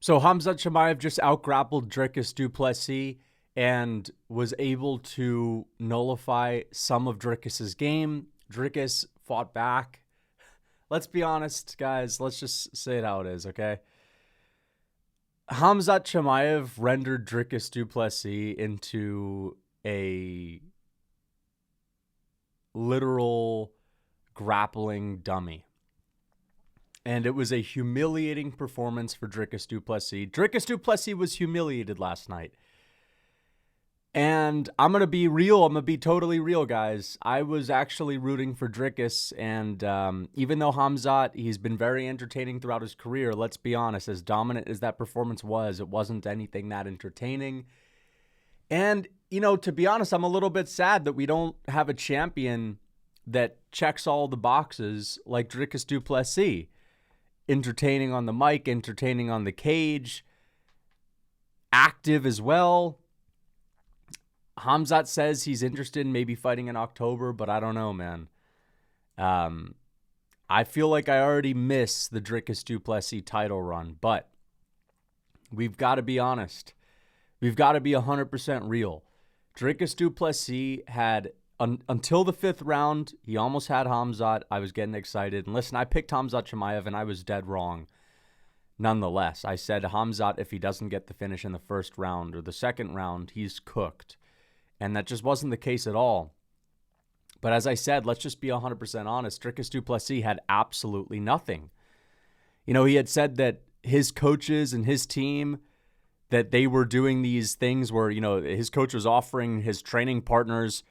So Khamzat Chimaev just outgrappled Dricus Du Plessis and was able to nullify some of Dricus's game. Dricus fought back. Let's be honest, guys. Let's just say it how it is, okay? Khamzat Chimaev rendered Dricus Du Plessis into a literal grappling dummy. And it was a humiliating performance for Dricus Du Plessis. Dricus Du Plessis was humiliated last night. And I'm going to be real. I'm going to be totally real, guys. I was actually rooting for Dricus. And even though Khamzat, he's been very entertaining throughout his career, let's be honest, as dominant as that performance was, it wasn't anything that entertaining. And, you know, to be honest, I'm a little bit sad that we don't have a champion that checks all the boxes like Dricus Du Plessis. Entertaining on the mic, entertaining on the cage, active as well. Khamzat says he's interested in maybe fighting in October, but I don't know, man. I feel like I already miss the Dricus Du Plessis title run, but we've got to be honest. We've got to be 100% real. Dricus Du Plessis had, until the 5th round, he almost had Khamzat. I was getting excited. And listen, I picked Khamzat Chimaev, and I was dead wrong. Nonetheless, I said Khamzat, if he doesn't get the finish in the 1st round or the 2nd round, he's cooked. And that just wasn't the case at all. But as I said, let's just be 100% honest. Dricus Du Plessis had absolutely nothing. You know, he had said that his coaches and his team, that they were doing these things where, you know, his coach was offering his training partners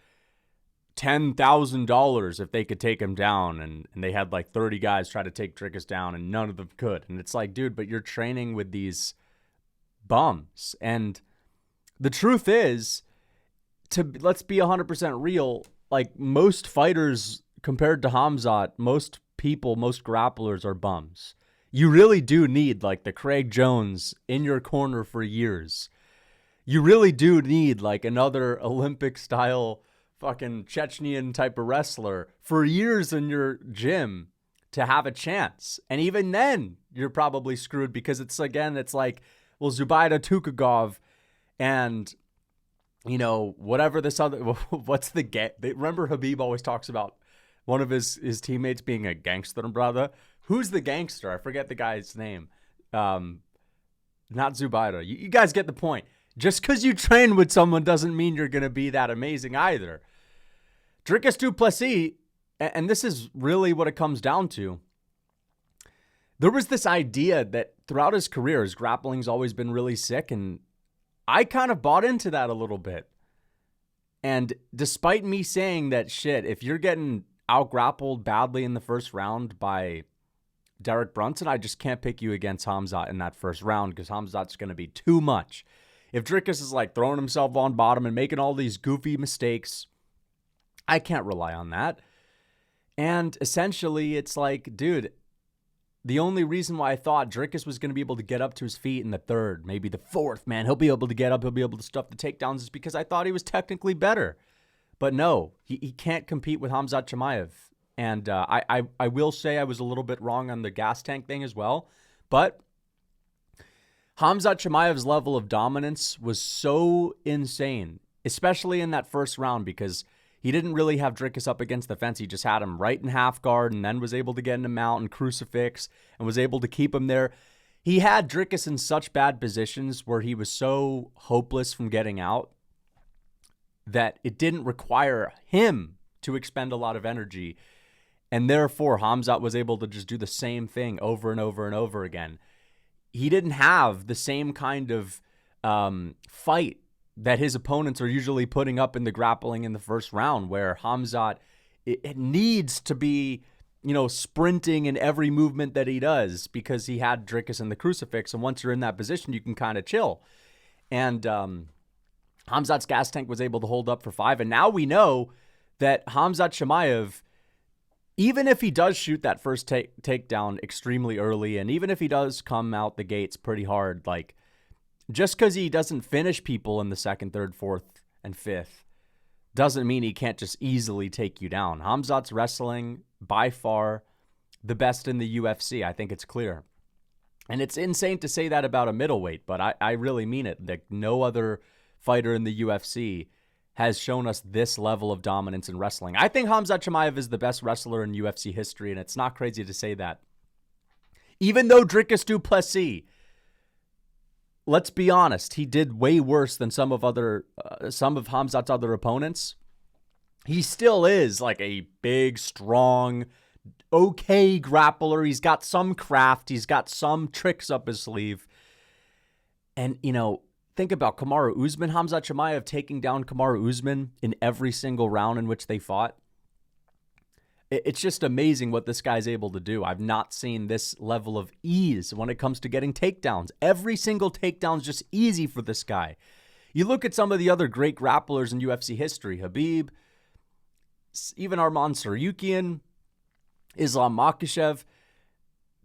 $10,000 if they could take him down. And they had like 30 guys try to take Dricus down and none of them could. And it's like, dude, but you're training with these bums. And the truth is, let's be 100% real, like most fighters compared to Khamzat, most people, most grapplers are bums. You really do need like the Craig Jones in your corner for years. You really do need like another Olympic style fucking Chechenian type of wrestler for years in your gym to have a chance. And even then you're probably screwed because it's like, well, Zubaida Tukhugov and, you know, whatever this other, what's the remember Habib always talks about one of his teammates being a gangster brother. Who's the gangster? I forget the guy's name. Not Zubaida. You guys get the point. Just because you train with someone doesn't mean you're going to be that amazing either. Dricus Du Plessis, and this is really what it comes down to, there was this idea that throughout his career, his grappling's always been really sick, and I kind of bought into that a little bit. And despite me saying that, shit, if you're getting out-grappled badly in the 1st round by Derek Brunson, I just can't pick you against Khamzat in that 1st round because Khamzat's going to be too much. If Dricus is like throwing himself on bottom and making all these goofy mistakes, I can't rely on that. And essentially, it's like, dude, the only reason why I thought Dricus was going to be able to get up to his feet in the 3rd, maybe the 4th, man, he'll be able to get up, he'll be able to stuff the takedowns, is because I thought he was technically better. But no, he can't compete with Khamzat Chimaev. And I will say I was a little bit wrong on the gas tank thing as well. But Khamzat Chimaev's level of dominance was so insane, especially in that 1st round, because he didn't really have Dricus up against the fence. He just had him right in half guard and then was able to get into mount and crucifix and was able to keep him there. He had Dricus in such bad positions where he was so hopeless from getting out that it didn't require him to expend a lot of energy. And therefore, Khamzat was able to just do the same thing over and over and over again. He didn't have the same kind of fight that his opponents are usually putting up in the grappling in the 1st round, where Khamzat, it needs to be, you know, sprinting in every movement that he does because he had Dricus in the crucifix. And once you're in that position, you can kind of chill. And Khamzat's gas tank was able to hold up for 5. And now we know that Khamzat Chimaev, even if he does shoot that first takedown extremely early, and even if he does come out the gates pretty hard, like, just because he doesn't finish people in the 2nd, 3rd, 4th, and 5th doesn't mean he can't just easily take you down. Khamzat's wrestling, by far, the best in the UFC. I think it's clear. And it's insane to say that about a middleweight, but I really mean it. Like, no other fighter in the UFC has shown us this level of dominance in wrestling. I think Khamzat Chimaev is the best wrestler in UFC history, and it's not crazy to say that. Even though Dricus Du Plessis, let's be honest, he did way worse than some of Khamzat's other opponents. He still is like a big, strong, okay grappler. He's got some craft. He's got some tricks up his sleeve. And, think about Kamaru Usman, Khamzat Chimaev taking down Kamaru Usman in every single round in which they fought. It's just amazing what this guy's able to do. I've not seen this level of ease when it comes to getting takedowns. Every single takedown's just easy for this guy. You look at some of the other great grapplers in UFC history, Khabib, even Arman Tsarukyan, Islam Makhachev.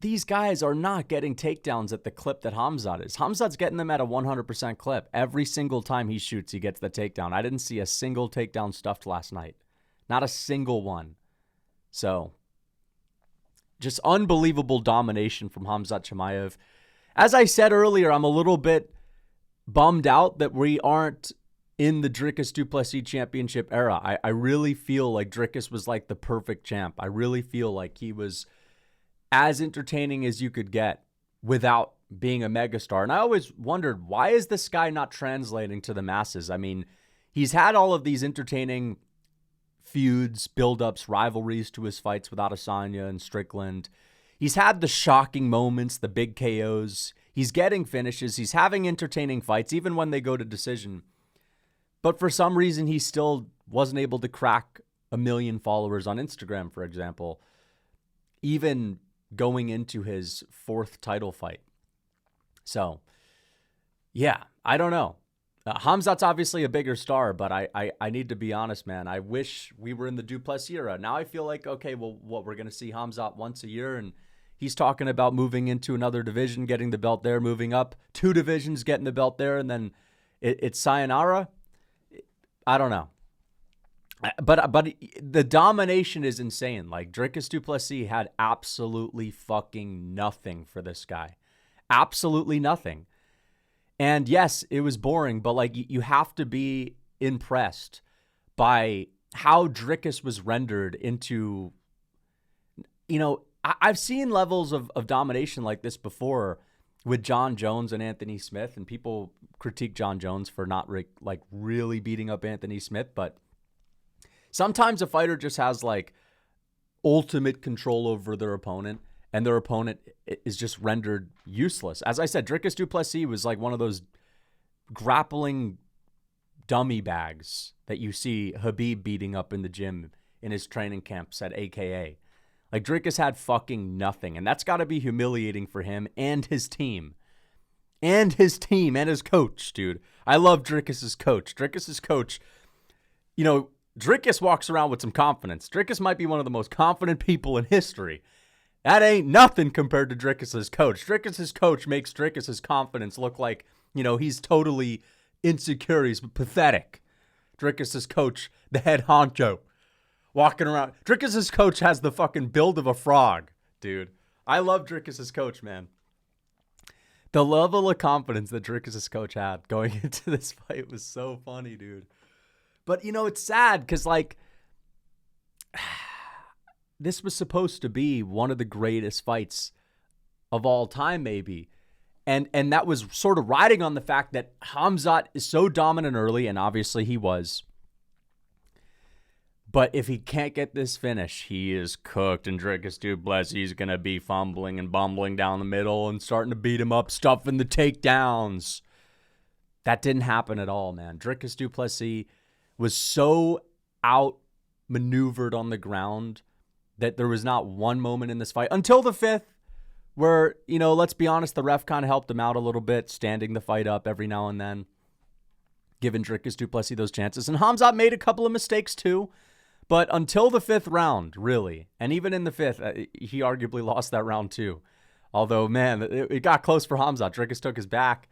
These guys are not getting takedowns at the clip that Khamzat is. Khamzat's getting them at a 100% clip. Every single time he shoots, he gets the takedown. I didn't see a single takedown stuffed last night. Not a single one. So, just unbelievable domination from Khamzat Chimaev. As I said earlier, I'm a little bit bummed out that we aren't in the Dricus Du Plessis championship era. I really feel like Dricus was like the perfect champ. I really feel like he was as entertaining as you could get without being a megastar. And I always wondered, why is this guy not translating to the masses? I mean, he's had all of these entertaining feuds, build-ups, rivalries to his fights with Adesanya and Strickland. He's had the shocking moments, the big KOs. He's getting finishes. He's having entertaining fights, even when they go to decision. But for some reason, he still wasn't able to crack 1 million followers on Instagram, for example, even going into his 4th title fight. So, yeah, I don't know. Khamzat's obviously a bigger star, but I need to be honest, man. I wish we were in the Du Plessis era. Now I feel like, okay, well, we're going to see Khamzat once a year, and he's talking about moving into another division, getting the belt there, moving up 2 divisions, getting the belt there, and then it's sayonara. I don't know. But the domination is insane. Like, Dricus Du Plessis had absolutely fucking nothing for this guy. Absolutely nothing. And yes, it was boring, but like, you have to be impressed by how Dricus was rendered into, I've seen levels of domination like this before with John Jones and Anthony Smith, and people critique John Jones for not really beating up Anthony Smith, but sometimes a fighter just has like ultimate control over their opponent, and their opponent is just rendered useless. As I said, Dricus Du Plessis was like one of those grappling dummy bags that you see Khabib beating up in the gym in his training camps at AKA. Like, Dricus had fucking nothing, and that's got to be humiliating for him and his team. And his team and his coach, dude. I love Dricus's coach. Dricus's coach, Dricus walks around with some confidence. Dricus might be one of the most confident people in history. That ain't nothing compared to Dricus's coach. Dricus's coach makes Dricus's confidence look like, he's totally insecure. He's pathetic. Dricus's coach, the head honcho, walking around. Dricus's coach has the fucking build of a frog, dude. I love Dricus's coach, man. The level of confidence that Dricus's coach had going into this fight was so funny, dude. But, it's sad because, like, this was supposed to be one of the greatest fights of all time, maybe. And that was sort of riding on the fact that Khamzat is so dominant early, and obviously he was. But if he can't get this finish, he is cooked, and Dricus Du Plessis is going to be fumbling and bumbling down the middle and starting to beat him up, stuffing the takedowns. That didn't happen at all, man. Dricus Du Plessis was so outmaneuvered on the ground that there was not one moment in this fight until the 5th where, let's be honest, the ref kind of helped him out a little bit, standing the fight up every now and then, giving Dricus Du Plessis those chances. And Khamzat made a couple of mistakes too, but until the 5th round, really, and even in the 5th, he arguably lost that round too. Although, man, it got close for Khamzat. Dricus took his back.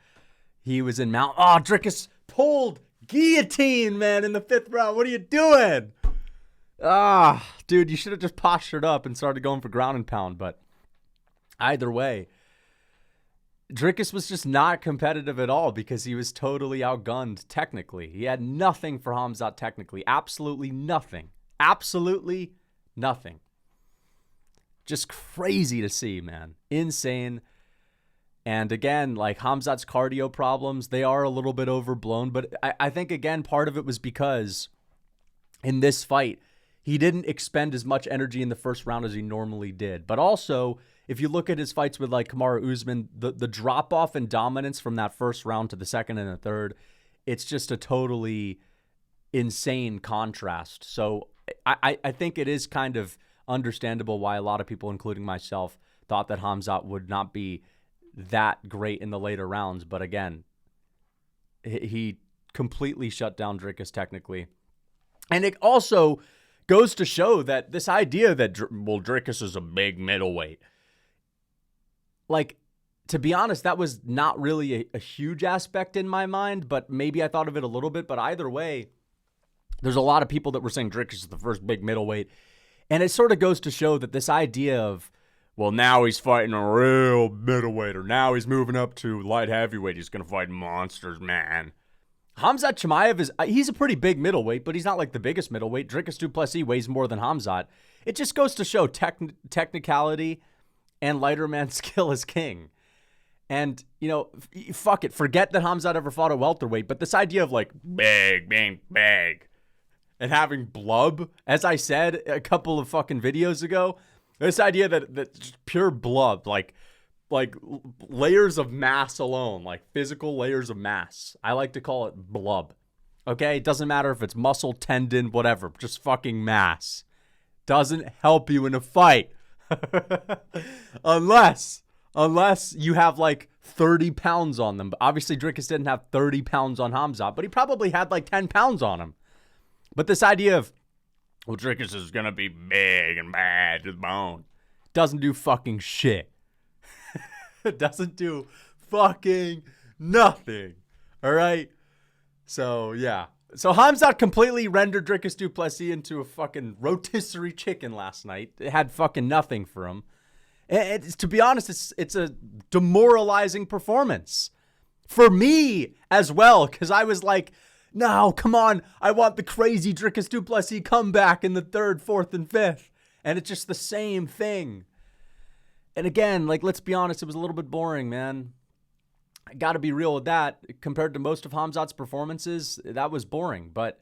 He was in mount. Oh, Dricus pulled guillotine, man, in the 5th round. What are you doing? Dude, you should have just postured up and started going for ground and pound. But either way, Dricus was just not competitive at all because he was totally outgunned technically. He had nothing for Khamzat technically. Absolutely nothing. Absolutely nothing. Just crazy to see, man. Insane. And again, like Khamzat's cardio problems, they are a little bit overblown. But I think, again, part of it was because in this fight, he didn't expend as much energy in the first round as he normally did. But also, if you look at his fights with like Kamaru Usman, the drop-off in dominance from that first round to the second and the third, it's just a totally insane contrast. So I think it is kind of understandable why a lot of people, including myself, thought that Khamzat would not be that great in the later rounds. But again, he completely shut down Dricus technically. And it also goes to show that this idea that, Dricus is a big middleweight, like, to be honest, that was not really a huge aspect in my mind, but maybe I thought of it a little bit. But either way, there's a lot of people that were saying Dricus is the first big middleweight. And it sort of goes to show that this idea of, well, now he's fighting a real middleweight, or now he's moving up to light heavyweight, he's going to fight monsters, man. Khamzat Chimaev he's a pretty big middleweight, but he's not like the biggest middleweight. Dricus Du Plessis weighs more than Khamzat. It just goes to show technicality and lighter man skill is king. And, you know, fuck it. Forget that Khamzat ever fought at welterweight, but this idea of like big, and having blub, as I said a couple of fucking videos ago, this idea that just pure blub, like layers of mass alone, like physical layers of mass. I like to call it blub. Okay? It doesn't matter if it's muscle, tendon, whatever. Just fucking mass. Doesn't help you in a fight. unless you have like 30 pounds on them. But obviously Dricus didn't have 30 pounds on Khamzat, but he probably had like 10 pounds on him. But this idea of, well, Dricus is going to be big and bad to the bone, doesn't do fucking shit. It doesn't do fucking nothing. All right? So, yeah. So, Khamzat completely rendered Dricus Du Plessis into a fucking rotisserie chicken last night. It had fucking nothing for him. To be honest, it's a demoralizing performance. For me as well, because I was like, no, come on. I want the crazy Dricus Du Plessis comeback in the third, fourth, and fifth. And it's just the same thing. And again, like, let's be honest, it was a little bit boring, man. I got to be real with that. Compared to most of Khamzat's performances, that was boring. But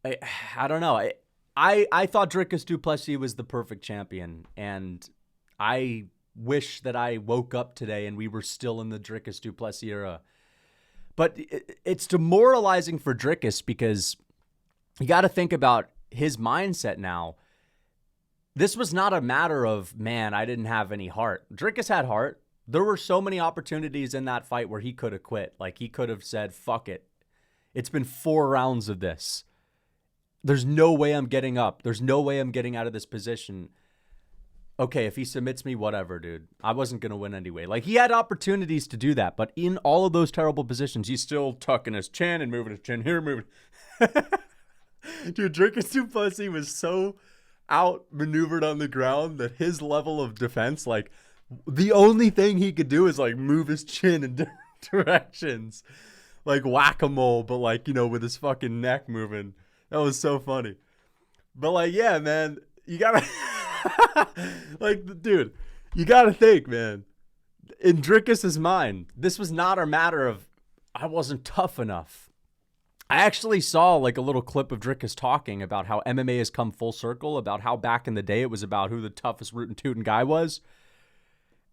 I don't know. I thought Dricus Du Plessis was the perfect champion. And I wish that I woke up today and we were still in the Dricus Du Plessis era. But it's demoralizing for Dricus because you got to think about his mindset now. This was not a matter of, man, I didn't have any heart. Dricus had heart. There were so many opportunities in that fight where he could have quit. Like, he could have said, fuck it. It's been 4 rounds of this. There's no way I'm getting up. There's no way I'm getting out of this position. Okay, if he submits me, whatever, dude. I wasn't going to win anyway. Like, he had opportunities to do that, but in all of those terrible positions, he's still tucking his chin and moving his chin here, moving. Dude, Dricus Du Plessis was so outmaneuvered on the ground that his level of defense, like, the only thing he could do is, like, move his chin in different directions. Like whack-a-mole, but, like, you know, with his fucking neck moving. That was so funny. But, like, yeah, man, you gotta... like, dude, you gotta think, man. In Dricus's mind, this was not a matter of I wasn't tough enough. I actually saw like a little clip of Dricus talking about how MMA has come full circle, about how back in the day it was about who the toughest rootin' tootin' guy was.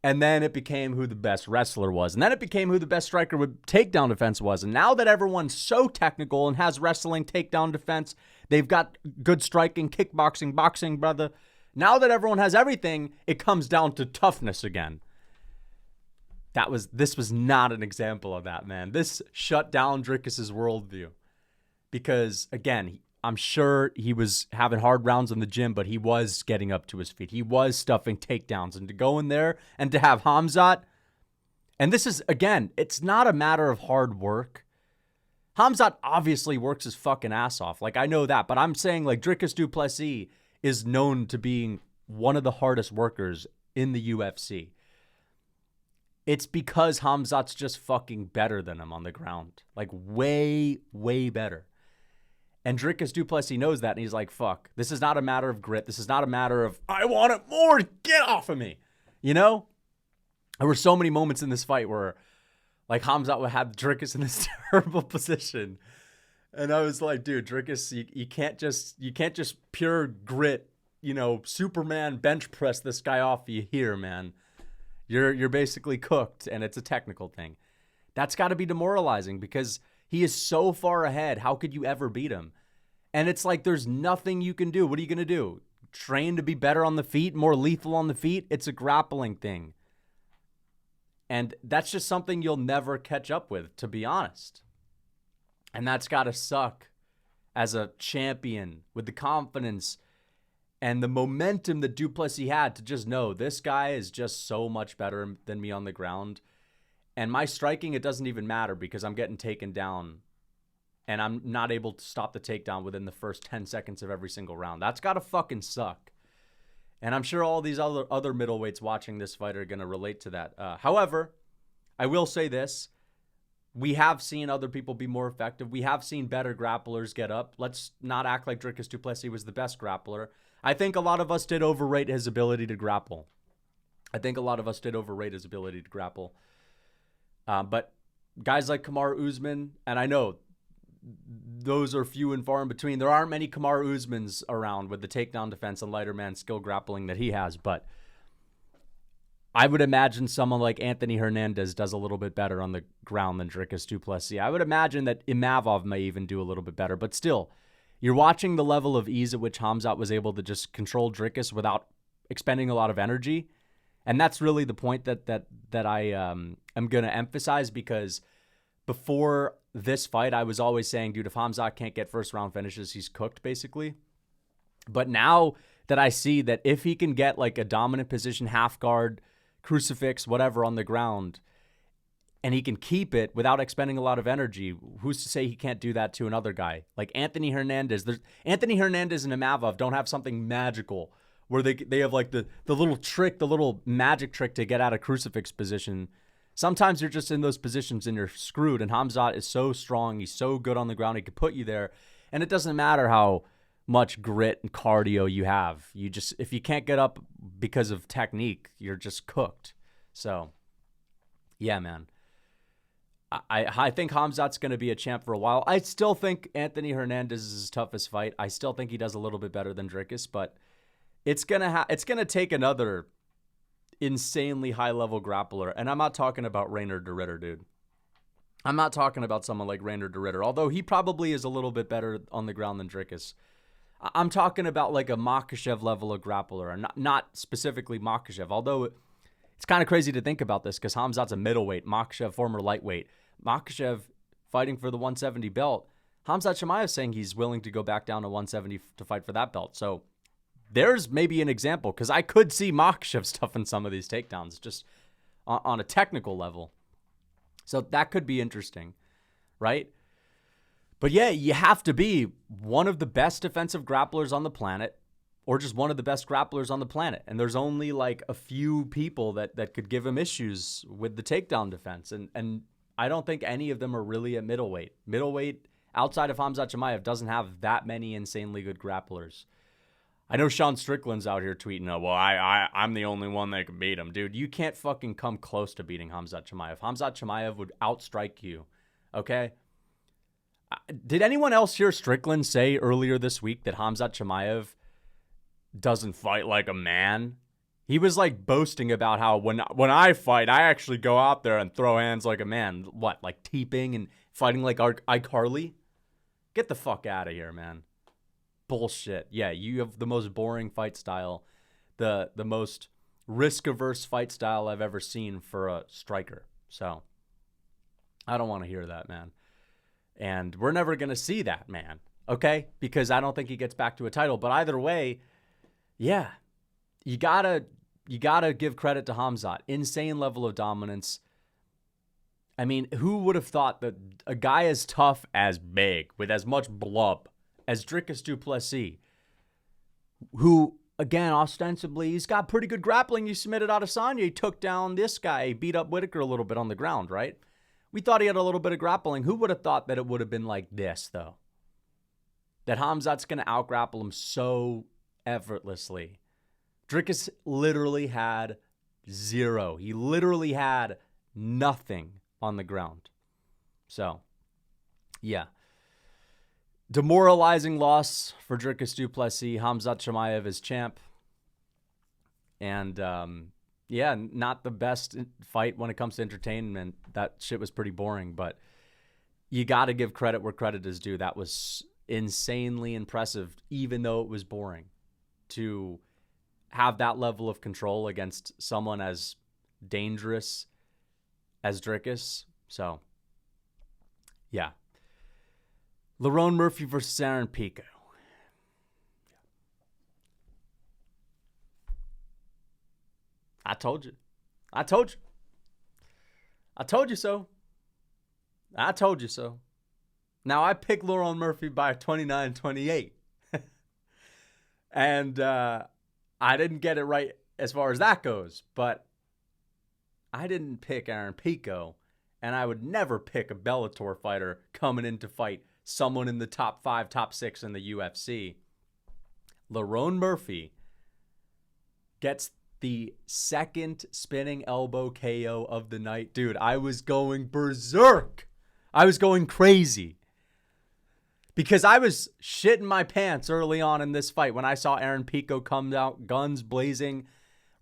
And then it became who the best wrestler was. And then it became who the best striker with takedown defense was. And now that everyone's so technical and has wrestling, takedown defense, they've got good striking, kickboxing, boxing, brother. Now that everyone has everything, it comes down to toughness again. This was not an example of that, man. This shut down Dricus's worldview. Because, again, I'm sure he was having hard rounds in the gym, but he was getting up to his feet. He was stuffing takedowns. And to go in there and to have Khamzat, and this is, again, it's not a matter of hard work. Khamzat obviously works his fucking ass off. Like, I know that. But I'm saying, like, Dricus Du Plessis is known to being one of the hardest workers in the UFC. it's because Khamzat's just fucking better than him on the ground. Like, way, way better. And Dricus Du Plessis knows that, and he's like, fuck, this is not a matter of grit. This is not a matter of, I want it more, get off of me. You know? There were so many moments in this fight where, like, Khamzat would have Dricus in this terrible position. And I was like, dude, Dricus, you can't just pure grit, you know, Superman bench press this guy off you here, man. You're basically cooked, and it's a technical thing. That's got to be demoralizing because he is so far ahead. How could you ever beat him? And it's like there's nothing you can do. What are you going to do? Train to be better on the feet, more lethal on the feet? It's a grappling thing. And that's just something you'll never catch up with, to be honest. And that's got to suck as a champion with the confidence and the momentum that Du Plessis had to just know this guy is just so much better than me on the ground. And my striking, it doesn't even matter because I'm getting taken down and I'm not able to stop the takedown within the first 10 seconds of every single round. That's got to fucking suck. And I'm sure all these other middleweights watching this fight are going to relate to that. However, I will say this. We have seen other people be more effective. We have seen better grapplers get up. Let's not act like Dricus Du Plessis was the best grappler. I think a lot of us did overrate his ability to grapple. But guys like Kamaru Usman, and I know those are few and far in between. There aren't many Kamaru Usmans around with the takedown defense and lighter man skill grappling that he has, but I would imagine someone like Anthony Hernandez does a little bit better on the ground than Dricus Du Plessis. I would imagine that Imavov may even do a little bit better, but still, you're watching the level of ease at which Khamzat was able to just control Dricus without expending a lot of energy. And that's really the point that I am going to emphasize, because before this fight, I was always saying, dude, if Khamzat can't get first round finishes, he's cooked basically. But now that I see that if he can get like a dominant position, half guard, crucifix, whatever on the ground, and he can keep it without expending a lot of energy, who's to say he can't do that to another guy? Like Anthony Hernandez. Anthony Hernandez and Imavov don't have something magical where they have like the little trick, the little magic trick to get out of crucifix position. Sometimes you're just in those positions and you're screwed, and Khamzat is so strong. He's so good on the ground. He could put you there, and it doesn't matter how much grit and cardio you have. If you can't get up because of technique, you're just cooked. So, yeah, man. I think Khamzat's going to be a champ for a while. I still think Anthony Hernandez is his toughest fight. I still think he does a little bit better than Dricus, but it's gonna take another insanely high-level grappler. And I'm not talking about Reinier de Ridder, dude. I'm not talking about someone like Reinier de Ridder, although he probably is a little bit better on the ground than Dricus. I'm talking about like a Makhachev level of grappler, and not specifically Makhachev, although it's kind of crazy to think about this because Khamzat's a middleweight, Makhachev former lightweight. Makhachev fighting for the 170 belt. Khamzat Chimaev saying he's willing to go back down to 170 to fight for that belt. So there's maybe an example, because I could see Makhachev stuffing some of these takedowns just on a technical level. So that could be interesting, right? But yeah, you have to be one of the best defensive grapplers on the planet, or just one of the best grapplers on the planet. And there's only like a few people that could give him issues with the takedown defense. And I don't think any of them are really at middleweight. Middleweight, outside of Khamzat Chimaev, doesn't have that many insanely good grapplers. I know Sean Strickland's out here tweeting, oh, well, I'm the only one that can beat him. Dude, you can't fucking come close to beating Khamzat Chimaev. Khamzat Chimaev would outstrike you, okay? Did anyone else hear Strickland say earlier this week that Khamzat Chimaev doesn't fight like a man? He was like boasting about how when I fight, I actually go out there and throw hands like a man. What, like teeping and fighting like iCarly? Get the fuck out of here, man. Bullshit. Yeah, you have the most boring fight style, the most risk-averse fight style I've ever seen for a striker. So, I don't want to hear that, man. And we're never going to see that, man, okay? Because I don't think he gets back to a title. But either way, yeah, you gotta give credit to Khamzat. Insane level of dominance. I mean, who would have thought that a guy as tough, as big, with as much blub as Dricus Du Plessis, who again, ostensibly, he's got pretty good grappling. You submitted Adesanya. He took down this guy. He beat up Whitaker a little bit on the ground, right? We thought he had a little bit of grappling. Who would have thought that it would have been like this, though? That Khamzat's going to out-grapple him so effortlessly. Dricus literally had zero. He literally had nothing on the ground. So, yeah. Demoralizing loss for Dricus Du Plessis. Khamzat Chimaev is champ. And, yeah, not the best fight when it comes to entertainment. That shit was pretty boring. But you got to give credit where credit is due. That was insanely impressive, even though it was boring. To have that level of control against someone as dangerous as Dricus. So, yeah. Lerone Murphy versus Aaron Pico. I told you. I told you. I told you so. I told you so. Now, I picked Lerone Murphy by 29-28. And I didn't get it right as far as that goes. But I didn't pick Aaron Pico. And I would never pick a Bellator fighter coming in to fight someone in the top 5, top 6 in the UFC. Lerone Murphy gets the second spinning elbow KO of the night. Dude, I was going berserk. I was going crazy. Because I was shitting my pants early on in this fight when I saw Aaron Pico come out, guns blazing,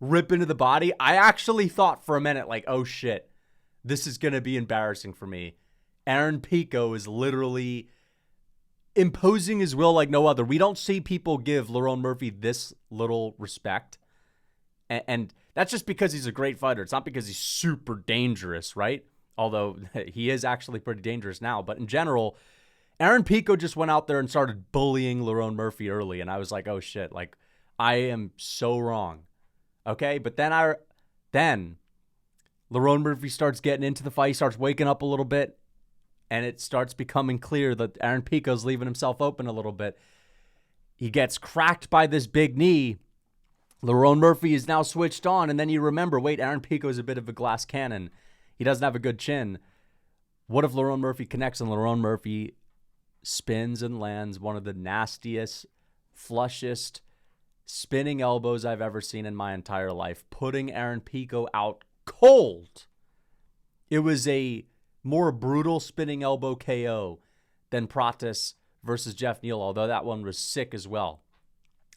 rip into the body. I actually thought for a minute, like, oh shit, this is going to be embarrassing for me. Aaron Pico is literally imposing his will like no other. We don't see people give Lerone Murphy this little respect. And that's just because he's a great fighter. It's not because he's super dangerous, right? Although he is actually pretty dangerous now. But in general, Aaron Pico just went out there and started bullying Lerone Murphy early. And I was like, oh shit, like I am so wrong. Okay, but then Lerone Murphy starts getting into the fight. He starts waking up a little bit. And it starts becoming clear that Aaron Pico's leaving himself open a little bit. He gets cracked by this big knee. Lerone Murphy is now switched on. And then you remember, wait, Aaron Pico is a bit of a glass cannon. He doesn't have a good chin. What if Lerone Murphy connects and Lerone Murphy spins and lands one of the nastiest, flushest spinning elbows I've ever seen in my entire life, putting Aaron Pico out cold. It was a more brutal spinning elbow KO than Prates versus Geoff Neal, although that one was sick as well.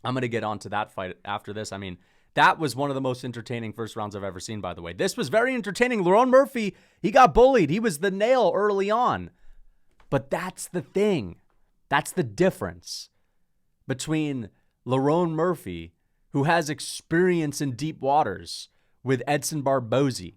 I'm going to get onto that fight after this. I mean, that was one of the most entertaining first rounds I've ever seen, by the way. This was very entertaining. Lerone Murphy, he got bullied. He was the nail early on. But that's the thing. That's the difference between Lerone Murphy, who has experience in deep waters, with Edson Barboza,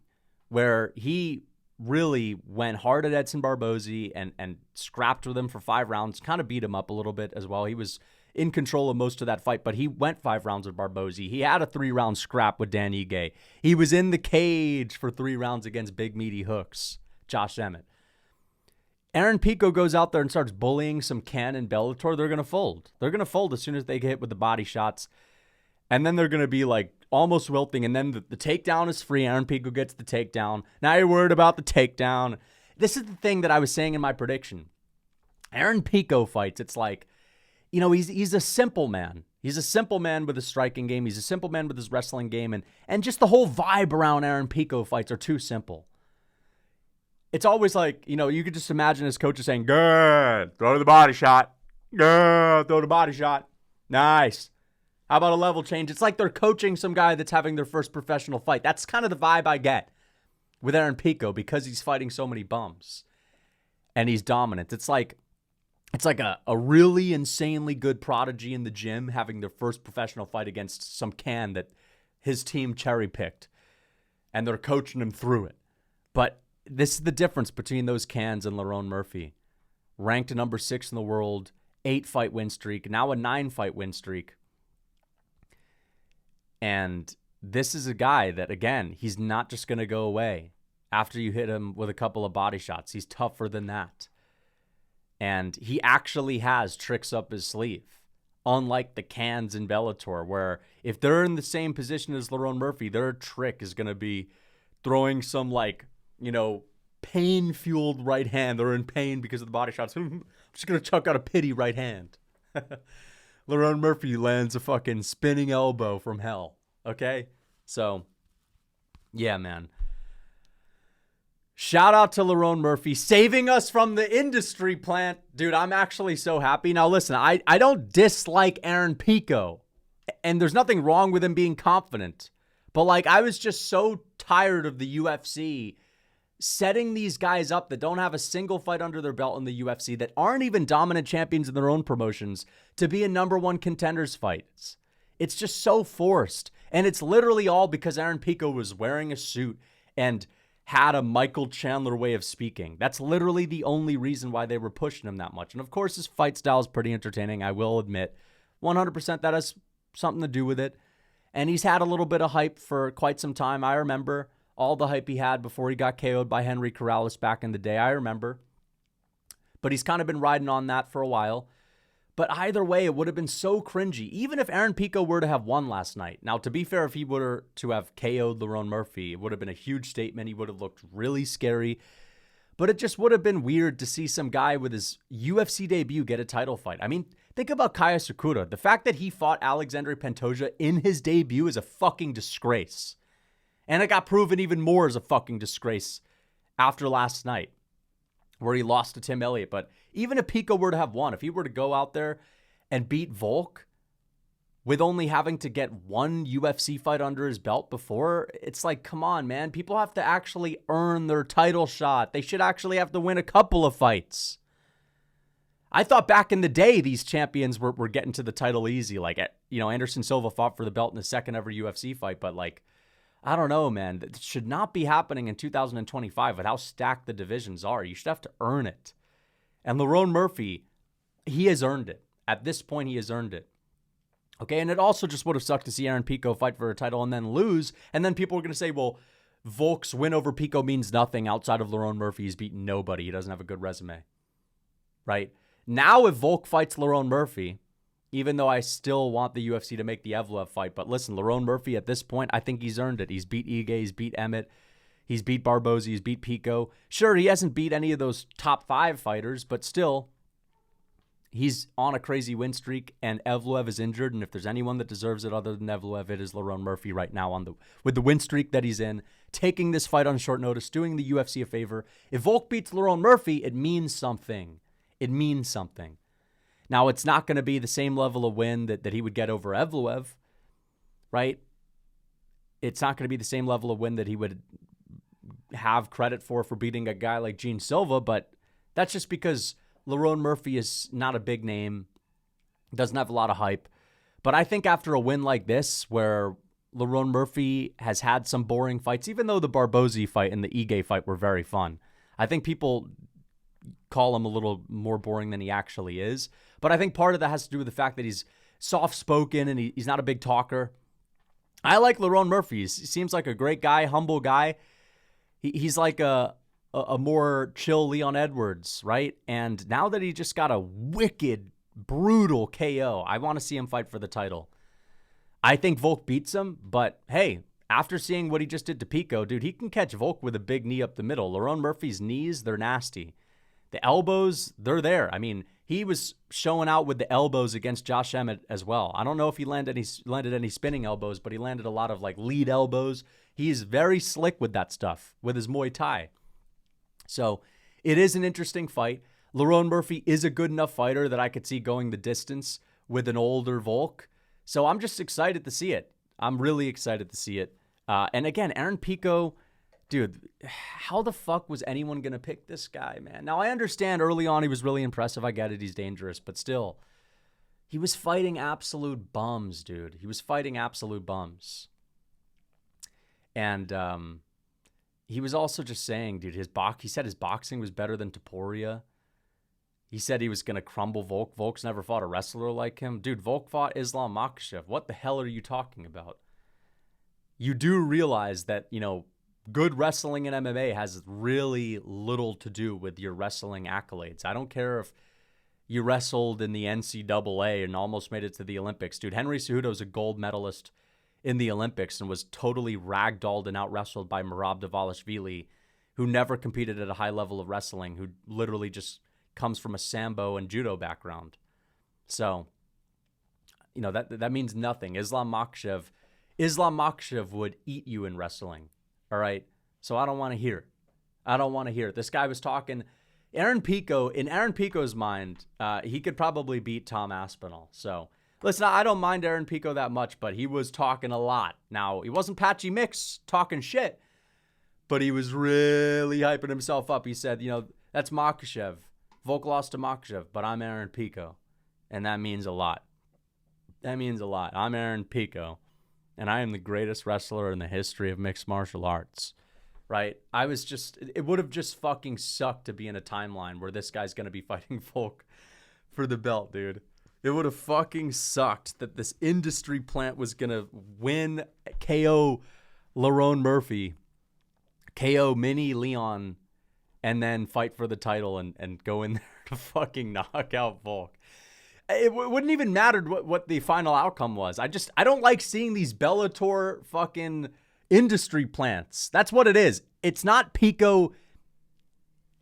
where he really went hard at Edson Barboza and scrapped with him for 5 rounds, kind of beat him up a little bit as well. He was in control of most of that fight, but he went 5 rounds with Barboza. He had a 3-round scrap with Dan Ige. He was in the cage for 3 rounds against Big Meaty Hooks, Josh Emmett. Aaron Pico goes out there and starts bullying some Can and Bellator. They're going to fold. They're going to fold as soon as they get hit with the body shots. And then they're going to be like almost wilting. And then the takedown is free. Aaron Pico gets the takedown. Now you're worried about the takedown. This is the thing that I was saying in my prediction. Aaron Pico fights, it's like, you know, he's a simple man. He's a simple man with a striking game. He's a simple man with his wrestling game. And just the whole vibe around Aaron Pico fights are too simple. It's always like, you know, you could just imagine his coaches saying, good, throw the body shot. Good, throw the body shot. Nice. How about a level change? It's like they're coaching some guy that's having their first professional fight. That's kind of the vibe I get with Aaron Pico because he's fighting so many bums. And he's dominant. It's like a really insanely good prodigy in the gym having their first professional fight against some Can that his team cherry-picked. And they're coaching him through it. But this is the difference between those Cans and Lerone Murphy. Ranked number 6 in the world, 8-fight win streak, now a 9-fight win streak. And this is a guy that, again, he's not just going to go away after you hit him with a couple of body shots. He's tougher than that. And he actually has tricks up his sleeve. Unlike the Cans in Bellator, where if they're in the same position as Lerone Murphy, their trick is going to be throwing some, like, pain-fueled right hand. They're in pain because of the body shots. I'm just going to chuck out a pity right hand. Lerone Murphy lands a fucking spinning elbow from hell. Okay? So, yeah, man. Shout out to Lerone Murphy, saving us from the industry plant. Dude, I'm actually so happy. Now, listen, I don't dislike Aaron Pico, and there's nothing wrong with him being confident. But, like, I was just so tired of the UFC setting these guys up that don't have a single fight under their belt in the UFC, that aren't even dominant champions in their own promotions, to be in number one contenders fights. It's just so forced. And it's literally all because Aaron Pico was wearing a suit and had a Michael Chandler way of speaking. That's literally the only reason why they were pushing him that much. And of course, his fight style is pretty entertaining, I will admit. 100% that has something to do with it. And he's had a little bit of hype for quite some time. I remember all the hype he had before he got KO'd by Henry Corrales back in the day. I remember. But he's kind of been riding on that for a while. But either way, it would have been so cringy. Even if Aaron Pico were to have won last night. Now, to be fair, if he were to have KO'd Lerone Murphy, it would have been a huge statement. He would have looked really scary. But it just would have been weird to see some guy with his UFC debut get a title fight. I mean, think about Kai Asakura. The fact that he fought Alexandre Pantoja in his debut is a fucking disgrace. And it got proven even more as a fucking disgrace after last night, where he lost to Tim Elliott. But even if Pico were to have won, if he were to go out there and beat Volk with only having to get one UFC fight under his belt before, it's like, come on, man. People have to actually earn their title shot. They should actually have to win a couple of fights. I thought back in the day, these champions were getting to the title easy. Like, Anderson Silva fought for the belt in his second ever UFC fight, but like, I don't know, man. That should not be happening in 2025 with how stacked the divisions are. You should have to earn it. And Lerone Murphy, he has earned it. At this point, he has earned it. Okay, and it also just would have sucked to see Aaron Pico fight for a title and then lose. And then people are going to say, well, Volk's win over Pico means nothing outside of Lerone Murphy. He's beaten nobody. He doesn't have a good resume. Right? Now, if Volk fights Lerone Murphy, even though I still want the UFC to make the Evloev fight. But listen, Lerone Murphy at this point, I think he's earned it. He's beat Ige, he's beat Emmett, he's beat Barboza, he's beat Pico. Sure, he hasn't beat any of those top 5 fighters, but still, he's on a crazy win streak, and Evloev is injured. And if there's anyone that deserves it other than Evloev, it is Lerone Murphy right now with the win streak that he's in, taking this fight on short notice, doing the UFC a favor. If Volk beats Lerone Murphy, it means something. It means something. Now, it's not going to be the same level of win that he would get over Evloev, right? It's not going to be the same level of win that he would have credit for beating a guy like Gene Silva, but that's just because Lerone Murphy is not a big name, doesn't have a lot of hype. But I think after a win like this, where Lerone Murphy has had some boring fights, even though the Barboza fight and the Ige fight were very fun, I think people call him a little more boring than he actually is. But I think part of that has to do with the fact that he's soft-spoken and he's not a big talker. I like Lerone Murphy. He seems like a great guy, humble guy. He's like a more chill Leon Edwards, right? And now that he just got a wicked, brutal KO, I want to see him fight for the title. I think Volk beats him, but hey, after seeing what he just did to Pico, dude, he can catch Volk with a big knee up the middle. Lerone Murphy's knees, they're nasty. The elbows, they're there. I mean, he was showing out with the elbows against Josh Emmett as well. I don't know if he landed any spinning elbows, but he landed a lot of like lead elbows. He's very slick with that stuff, with his Muay Thai. So it is an interesting fight. Lerone Murphy is a good enough fighter that I could see going the distance with an older Volk. So I'm just excited to see it. I'm really excited to see it. And again, Aaron Pico, dude, how the fuck was anyone going to pick this guy, man? Now, I understand early on he was really impressive. I get it. He's dangerous. But still, he was fighting absolute bums, dude. He was fighting absolute bums. And he was also just saying, dude, he said his boxing was better than Topuria. He said he was going to crumble Volk. Volk's never fought a wrestler like him. Dude, Volk fought Islam Makhachev. What the hell are you talking about? You do realize that, good wrestling in MMA has really little to do with your wrestling accolades. I don't care if, You wrestled in the NCAA and almost made it to the Olympics. Dude, Henry Cejudo's a gold medalist in the Olympics and was totally ragdolled and out-wrestled by Merab Dvalishvili, who never competed at a high level of wrestling, who literally just comes from a Sambo and judo background. So, that means nothing. Islam Makhachev would eat you in wrestling, all right? So I don't want to hear it. This guy was talking... Aaron Pico, in Aaron Pico's mind, he could probably beat Tom Aspinall. So, listen, I don't mind Aaron Pico that much, but he was talking a lot. Now, he wasn't Patchy Mix talking shit, but he was really hyping himself up. He said, that's Makhachev. Volk lost to Makhachev, but I'm Aaron Pico. And that means a lot. I'm Aaron Pico, and I am the greatest wrestler in the history of mixed martial arts. Right? It would have just fucking sucked to be in a timeline where this guy's going to be fighting Volk for the belt, dude. It would have fucking sucked that this industry plant was going to win, KO Lerone Murphy, KO Mini Leon, and then fight for the title and go in there to fucking knock out Volk. It wouldn't even matter what the final outcome was. I don't like seeing these Bellator fucking industry plants. That's what it is. It's not Pico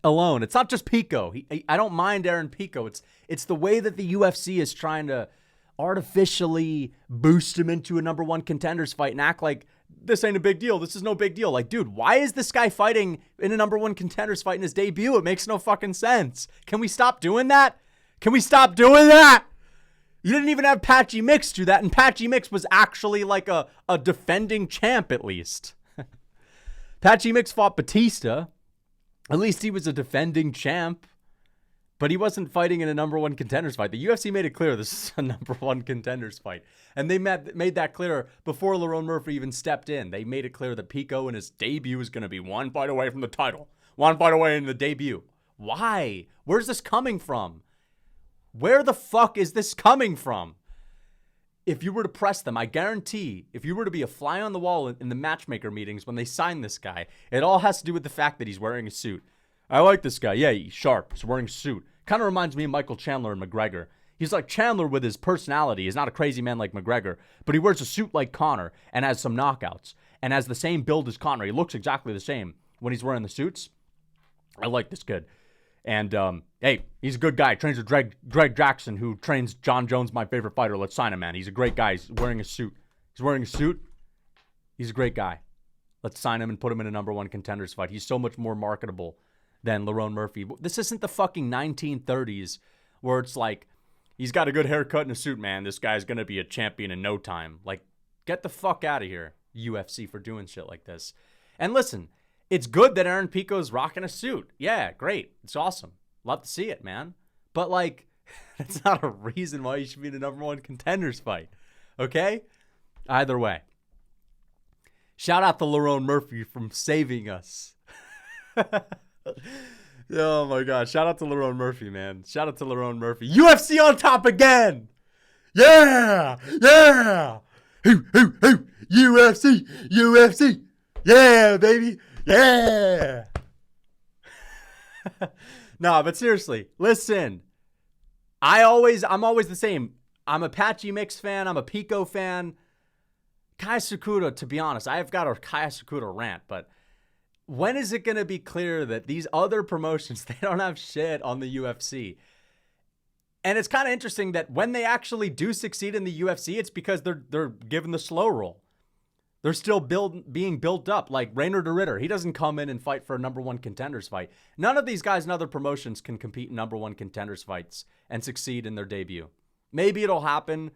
alone. It's not just Pico. I don't mind Aaron Pico. It's the way that the UFC is trying to artificially boost him into a number one contenders fight and act like this ain't a big deal. This is no big deal. Like, dude, why is this guy fighting in a number one contenders fight in his debut? It makes no fucking sense. Can we stop doing that? You didn't even have Patchy Mix do that, and Patchy Mix was actually like a defending champ at least. Patchy Mix fought Batista. At least he was a defending champ, but he wasn't fighting in a number one contenders fight. The UFC made it clear this is a number one contenders fight, and they made that clear before Lerone Murphy even stepped in. They made it clear that Pico in his debut is going to be one fight away from the title, one fight away in the debut. Why? Where's this coming from? Where the fuck is this coming from? If you were to press them, I guarantee, if you were to be a fly on the wall in the matchmaker meetings when they sign this guy, it all has to do with the fact that he's wearing a suit. I like this guy. Yeah, he's sharp. He's wearing a suit. Kind of reminds me of Michael Chandler and McGregor. He's like Chandler with his personality. He's not a crazy man like McGregor, but he wears a suit like Conor and has some knockouts and has the same build as Conor. He looks exactly the same when he's wearing the suits. I like this kid. And, hey, he's a good guy. Trains with Greg Jackson, who trains John Jones, my favorite fighter. Let's sign him, man. He's a great guy. He's wearing a suit. He's a great guy. Let's sign him and put him in a number one contenders fight. He's so much more marketable than Lerone Murphy. This isn't the fucking 1930s where it's like, he's got a good haircut and a suit, man. This guy's going to be a champion in no time. Like, get the fuck out of here, UFC, for doing shit like this. And listen, it's good that Aaron Pico's rocking a suit. Yeah, great. It's awesome. Love to see it, man. But, like, that's not a reason why you should be in a number one contenders fight. Okay? Either way. Shout out to Lerone Murphy from saving us. Oh, my God. Shout out to Lerone Murphy, man. Shout out to Lerone Murphy. UFC on top again. Yeah. Yeah. Hoo, hoo, hoo. UFC. Yeah, baby. Yeah. No, but seriously, listen. I'm always the same. I'm a Patchy Mix fan. I'm a Pico fan. Kai Sakura, to be honest, I've got a Kai Sakura rant, but when is it going to be clear that these other promotions, they don't have shit on the UFC? And it's kind of interesting that when they actually do succeed in the UFC, it's because they're given the slow roll. They're still being built up. Like Rainer de Ritter, he doesn't come in and fight for a number one contenders fight. None of these guys in other promotions can compete in number one contenders fights and succeed in their debut. Maybe it'll happen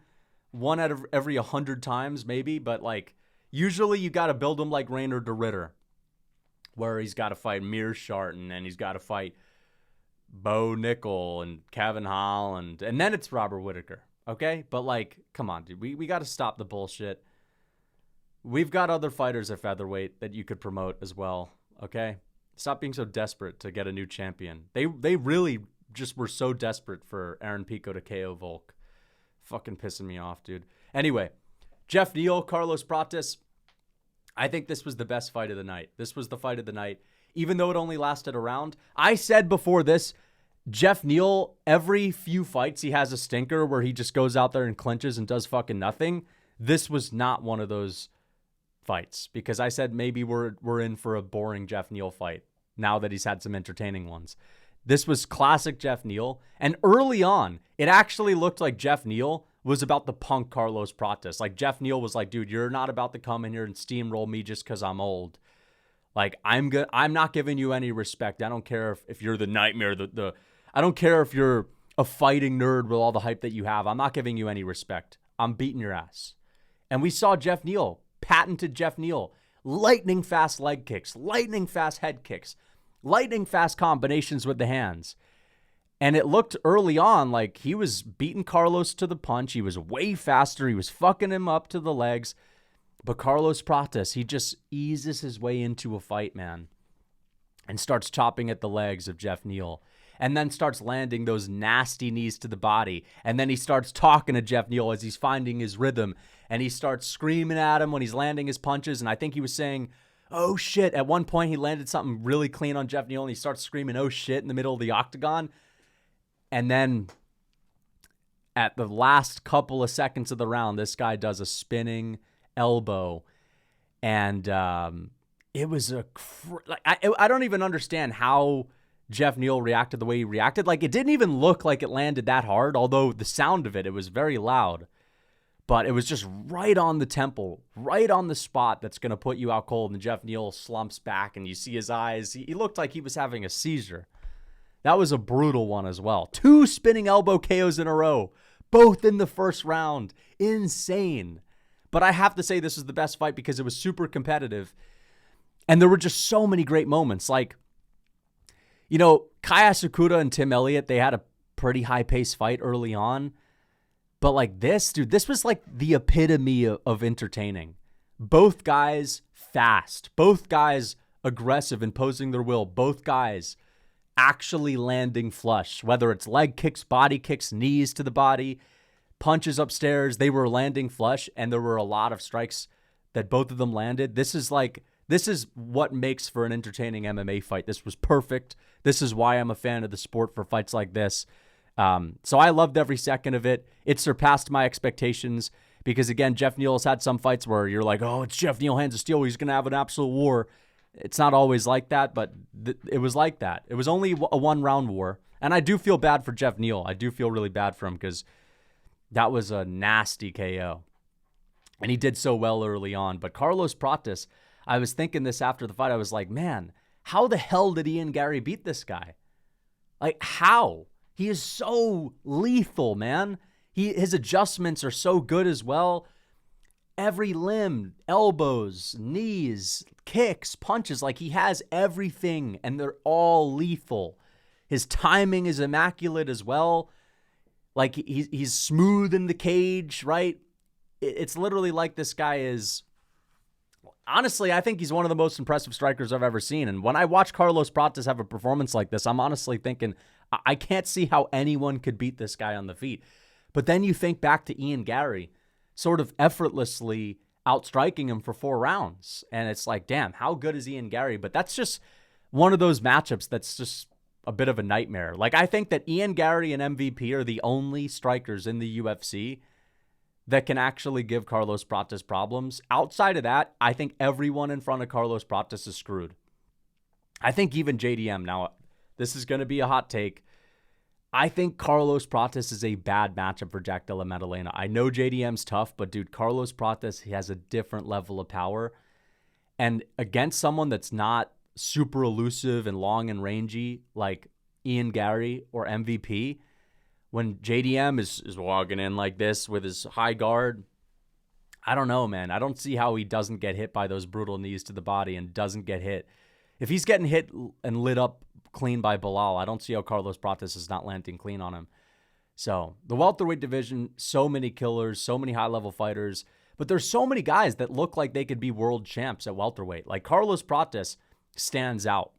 one out of every 100 times, maybe. But like usually you got to build them like Rainer de Ritter, where he's got to fight Meerschaert and then he's got to fight Bo Nickel and Kevin Holland. And then it's Robert Whittaker. Okay? But like, come on, dude. We got to stop the bullshit. We've got other fighters at featherweight that you could promote as well, okay? Stop being so desperate to get a new champion. They really just were so desperate for Aaron Pico to KO Volk. Fucking pissing me off, dude. Anyway, Geoff Neal, Carlos Prates. I think this was the best fight of the night. This was the fight of the night. Even though it only lasted a round. I said before this, Geoff Neal, every few fights, he has a stinker where he just goes out there and clinches and does fucking nothing. This was not one of those fights, because I said maybe we're in for a boring Geoff Neal fight now that he's had some entertaining ones. This was classic Geoff Neal. And early on, it actually looked like Geoff Neal was about to punk Carlos Prates. Like, Geoff Neal was like, dude, you're not about to come in here and steamroll me just because I'm old. Like, I'm not giving you any respect. I don't care if you're the nightmare, I don't care if you're a fighting nerd with all the hype that you have. I'm not giving you any respect. I'm beating your ass. And we saw Geoff Neal, patented Geoff Neal, lightning fast leg kicks, lightning fast head kicks, lightning fast combinations with the hands. And it looked early on like he was beating Carlos to the punch. He was way faster. He was fucking him up to the legs. But Carlos Prates, he just eases his way into a fight, man, and starts chopping at the legs of Geoff Neal, and then starts landing those nasty knees to the body. And then he starts talking to Geoff Neal as he's finding his rhythm, and he starts screaming at him when he's landing his punches. And I think he was saying, oh shit. At one point, he landed something really clean on Geoff Neal, and he starts screaming, oh shit, in the middle of the octagon. And then at the last couple of seconds of the round, this guy does a spinning elbow. And it was I don't even understand how Geoff Neal reacted the way he reacted. Like, it didn't even look like it landed that hard, although the sound of it was very loud. But it was just right on the temple, right on the spot that's going to put you out cold. And Geoff Neal slumps back, and you see his eyes. He looked like he was having a seizure. That was a brutal one as well. 2 spinning elbow KOs in a row, both in the first round. Insane. But I have to say this is the best fight because it was super competitive. And there were just so many great moments. Like, you know, Kai Asakura and Tim Elliott, they had a pretty high-paced fight early on. But like this, dude, this was like the epitome of entertaining. Both guys fast. Both guys aggressive, imposing their will. Both guys actually landing flush. Whether it's leg kicks, body kicks, knees to the body, punches upstairs, they were landing flush, and there were a lot of strikes that both of them landed. This is what makes for an entertaining MMA fight. This was perfect. This is why I'm a fan of the sport for fights like this. So I loved every second of it. It surpassed my expectations because, again, Geoff Neal has had some fights where you're like, oh, it's Geoff Neal, hands of steel. He's going to have an absolute war. It's not always like that, but it was like that. It was only a one-round war. And I do feel bad for Geoff Neal. I do feel really bad for him because that was a nasty KO. And he did so well early on. But Carlos Prates, I was thinking this after the fight. I was like, man, how the hell did Ian Gary beat this guy? Like, how? He is so lethal, man. His adjustments are so good as well. Every limb, elbows, knees, kicks, punches, like he has everything, and they're all lethal. His timing is immaculate as well. Like, he's smooth in the cage, right? It's literally like this guy is... Honestly, I think he's one of the most impressive strikers I've ever seen. And when I watch Carlos Prates have a performance like this, I'm honestly thinking, I can't see how anyone could beat this guy on the feet. But then you think back to Ian Gary sort of effortlessly outstriking him for 4 rounds. And it's like, damn, how good is Ian Gary? But that's just one of those matchups that's just a bit of a nightmare. Like, I think that Ian Gary and MVP are the only strikers in the UFC that can actually give Carlos Prates problems. Outside of that, I think everyone in front of Carlos Prates is screwed. I think even JDM, now this is going to be a hot take, I think Carlos Prates is a bad matchup for Jack Della Maddalena. I know JDM's tough, but dude, Carlos Prates, he has a different level of power. And against someone that's not super elusive and long and rangy like Ian Gary or MVP, when JDM is walking in like this with his high guard, I don't know, man. I don't see how he doesn't get hit by those brutal knees to the body and doesn't get hit. If he's getting hit and lit up clean by Bilal, I don't see how Carlos Prates is not landing clean on him. So the welterweight division, so many killers, so many high-level fighters, but there's so many guys that look like they could be world champs at welterweight. Like Carlos Prates stands out.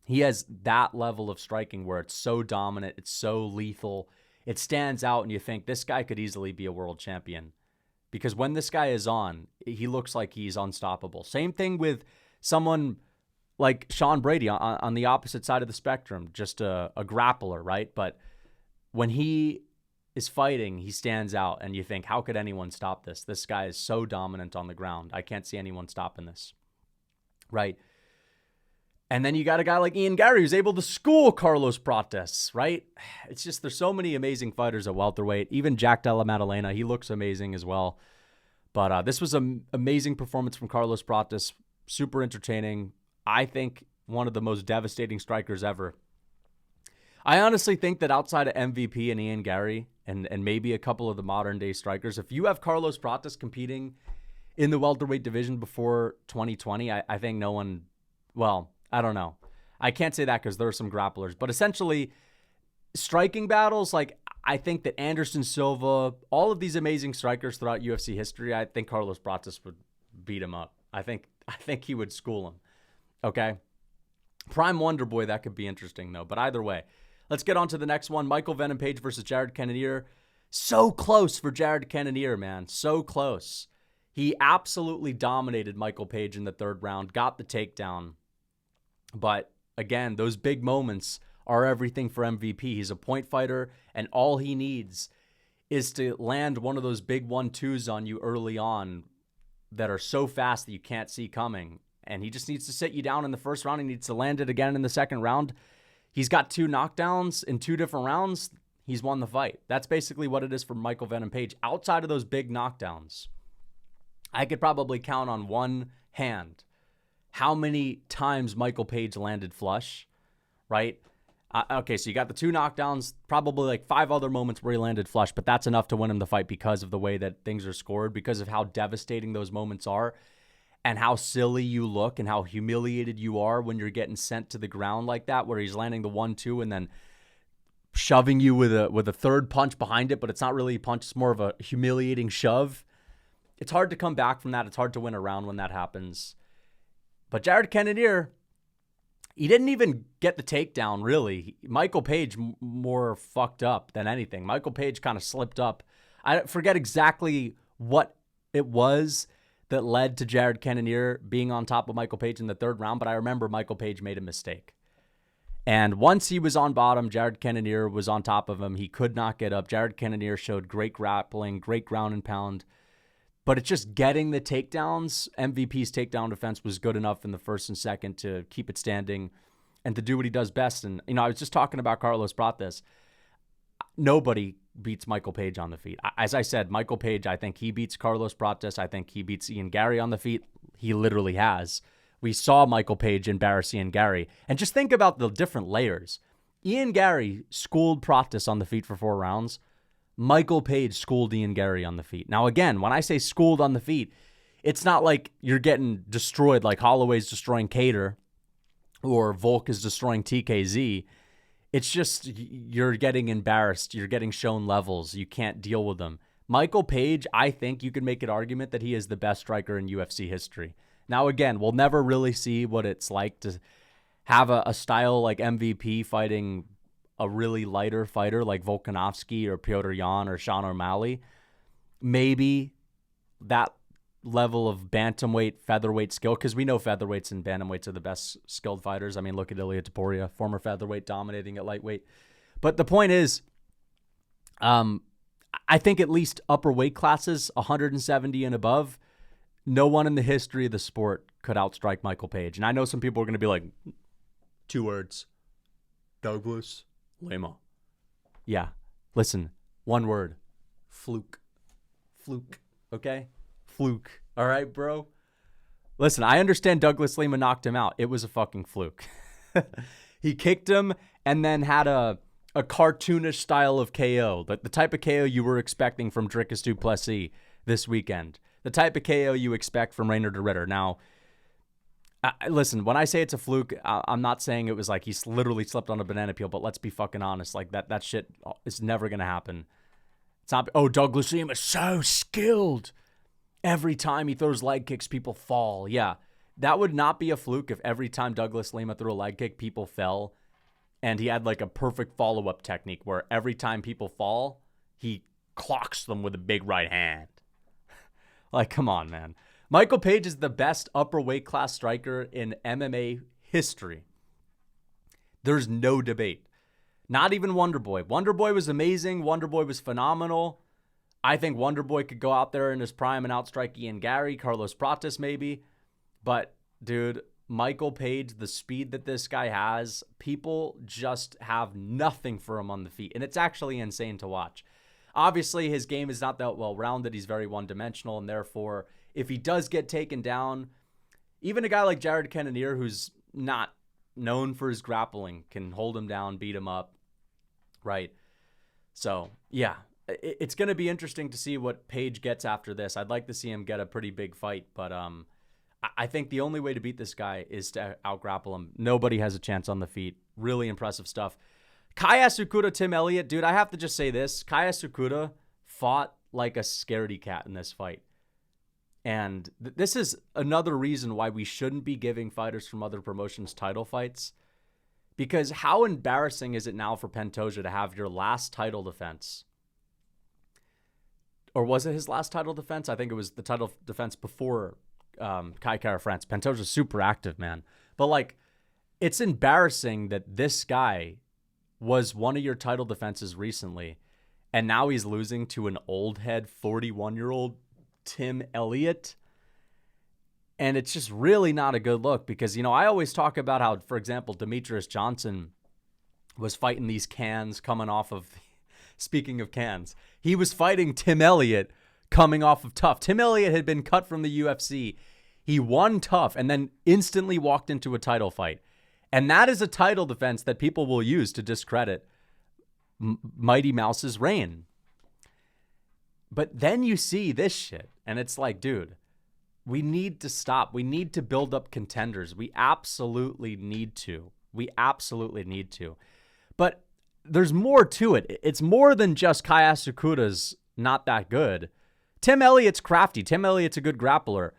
He has that level of striking where it's so dominant, it's so lethal. It stands out and you think this guy could easily be a world champion. Because when this guy is on, he looks like he's unstoppable. Same thing with someone like Sean Brady on the opposite side of the spectrum, just a grappler, right? But when he is fighting, he stands out, and you think, how could anyone stop this? This guy is so dominant on the ground. I can't see anyone stopping this, right? And then you got a guy like Ian Gary who's able to school Carlos Prates, right? It's just, there's so many amazing fighters at welterweight. Even Jack Della Maddalena, he looks amazing as well. But this was an amazing performance from Carlos Prates. Super entertaining. I think one of the most devastating strikers ever. I honestly think that outside of MVP and Ian Gary and maybe a couple of the modern day strikers, if you have Carlos Prates competing in the welterweight division before 2020, I think no one, well, I don't know. I can't say that because there are some grapplers. But essentially, striking battles, like I think that Anderson Silva, all of these amazing strikers throughout UFC history, I think Carlos Prates would beat him up. I think he would school him. Okay? Prime Wonder Boy, that could be interesting, though. But either way, let's get on to the next one. Michael Venom Page versus Jared Cannonier. So close for Jared Cannonier, man. So close. He absolutely dominated Michael Page in the third round, got the takedown. But again, those big moments are everything for MVP. He's a point fighter, and all he needs is to land one of those big 1-2s on you early on that are so fast that you can't see coming. And he just needs to sit you down in the first round. He needs to land it again in the second round. He's got 2 knockdowns in 2 different rounds. He's won the fight. That's basically what it is for Michael Venom Page. Outside of those big knockdowns, I could probably count on one hand how many times Michael Page landed flush, right? Okay, so you got the 2 knockdowns, probably like 5 other moments where he landed flush, but that's enough to win him the fight because of the way that things are scored, because of how devastating those moments are, and how silly you look and how humiliated you are when you're getting sent to the ground like that, where he's landing the 1-2 and then shoving you with a third punch behind it, but it's not really a punch, it's more of a humiliating shove. It's hard to come back from that. It's hard to win a round when that happens. But Jared Cannonier, he didn't even get the takedown, really. Michael Page more fucked up than anything. Michael Page kind of slipped up. I forget exactly what it was that led to Jared Cannonier being on top of Michael Page in the third round, but I remember Michael Page made a mistake. And once he was on bottom, Jared Cannonier was on top of him. He could not get up. Jared Cannonier showed great grappling, great ground and pound. But it's just getting the takedowns. MVP's takedown defense was good enough in the first and second to keep it standing and to do what he does best. And, I was just talking about Carlos Prates. Nobody beats Michael Page on the feet. As I said, Michael Page, I think he beats Carlos Prates. I think he beats Ian Gary on the feet. He literally has. We saw Michael Page embarrass Ian Gary. And just think about the different layers. Ian Gary schooled Prates on the feet for 4 rounds. Michael Page schooled Ian Gary on the feet. Now, again, when I say schooled on the feet, it's not like you're getting destroyed like Holloway's destroying Cater or Volk is destroying TKZ. It's just you're getting embarrassed. You're getting shown levels. You can't deal with them. Michael Page, I think you could make an argument that he is the best striker in UFC history. Now, again, we'll never really see what it's like to have a style like MVP fighting a really lighter fighter like Volkanovski or Petr Yan or Sean O'Malley. Maybe that level of bantamweight, featherweight skill, because we know featherweights and bantamweights are the best skilled fighters. I mean, look at Ilia Topuria, former featherweight, dominating at lightweight. But the point is, I think at least upper weight classes, 170 and above, no one in the history of the sport could outstrike Michael Page. And I know some people are going to be like, 2 words, Douglas Lima. Yeah, listen, 1 word, fluke. Fluke, okay? Fluke. All right, bro? Listen, I understand Douglas Lima knocked him out. It was a fucking fluke. He kicked him and then had a cartoonish style of KO, the type of KO you were expecting from Dricus Du Plessis this weekend. The type of KO you expect from Reiner de Ritter. Now, listen, when I say it's a fluke, I'm not saying it was like he literally slipped on a banana peel, but let's be fucking honest. Like, that shit is never going to happen. It's not, oh, Douglas Lima is so skilled. Every time he throws leg kicks, people fall. Yeah, that would not be a fluke if every time Douglas Lima threw a leg kick, people fell. And he had like a perfect follow-up technique where every time people fall, he clocks them with a big right hand. Like, come on, man. Michael Page is the best upper weight class striker in MMA history. There's no debate. Not even Wonderboy. Wonderboy was amazing. Wonderboy was phenomenal. I think Wonderboy could go out there in his prime and outstrike Ian Gary, Carlos Prates maybe. But, dude, Michael Page, the speed that this guy has, people just have nothing for him on the feet. And it's actually insane to watch. Obviously, his game is not that well-rounded. He's very one-dimensional. And therefore, if he does get taken down, even a guy like Jared Cannonier, who's not known for his grappling, can hold him down, beat him up, right? So, yeah, it's going to be interesting to see what Page gets after this. I'd like to see him get a pretty big fight, but I think the only way to beat this guy is to out-grapple him. Nobody has a chance on the feet. Really impressive stuff. Kai Asakura, Tim Elliott, dude, I have to just say this. Kai Asakura fought like a scaredy cat in this fight. And this is another reason why we shouldn't be giving fighters from other promotions title fights. Because how embarrassing is it now for Pantoja to have your last title defense? Or was it his last title defense? I think it was the title defense before Kai Kara France. Pantoja's super active, man. But, like, it's embarrassing that this guy was one of your title defenses recently, and now he's losing to an old head 41-year-old Tim Elliott. And it's just really not a good look because, you know, I always talk about how, for example, Demetrius Johnson was fighting these cans coming off of, speaking of cans, he was fighting Tim Elliott coming off of Tough. Tim Elliott had been cut from the UFC. He won Tough and then instantly walked into a title fight. And that is a title defense that people will use to discredit Mighty Mouse's reign. But then you see this shit, and it's like, dude, we need to stop. We need to build up contenders. We absolutely need to. But there's more to it. It's more than just Kai Asakura's not that good. Tim Elliott's crafty. Tim Elliott's a good grappler.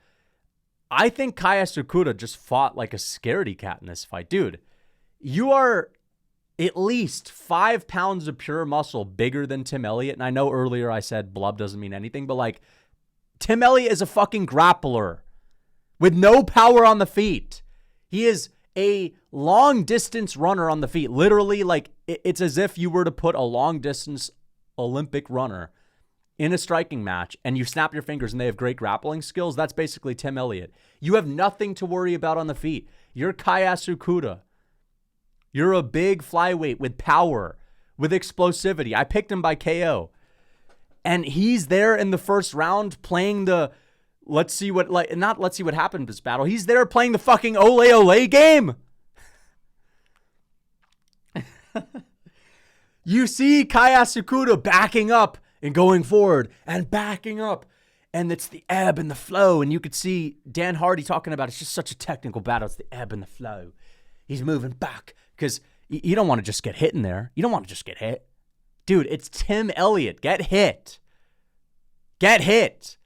I think Kai Asakura just fought like a scaredy cat in this fight. Dude, you are at least 5 pounds of pure muscle bigger than Tim Elliott. And I know earlier I said blub doesn't mean anything, but like Tim Elliott is a fucking grappler with no power on the feet. He is a long distance runner on the feet. Literally, like it's as if you were to put a long distance Olympic runner in a striking match and you snap your fingers and they have great grappling skills. That's basically Tim Elliott. You have nothing to worry about on the feet. You're Kai Asakura. You're a big flyweight with power, with explosivity. I picked him by KO. And he's there in the first round playing the let's see what happened in this battle. He's there playing the fucking ole ole game. You see Kai Asakura backing up and going forward and backing up. And it's the ebb and the flow. And you could see Dan Hardy talking about it's just such a technical battle. It's the ebb and the flow. He's moving back because you don't want to just get hit in there. You don't want to just get hit. Dude, it's Tim Elliott. Get hit. Get hit.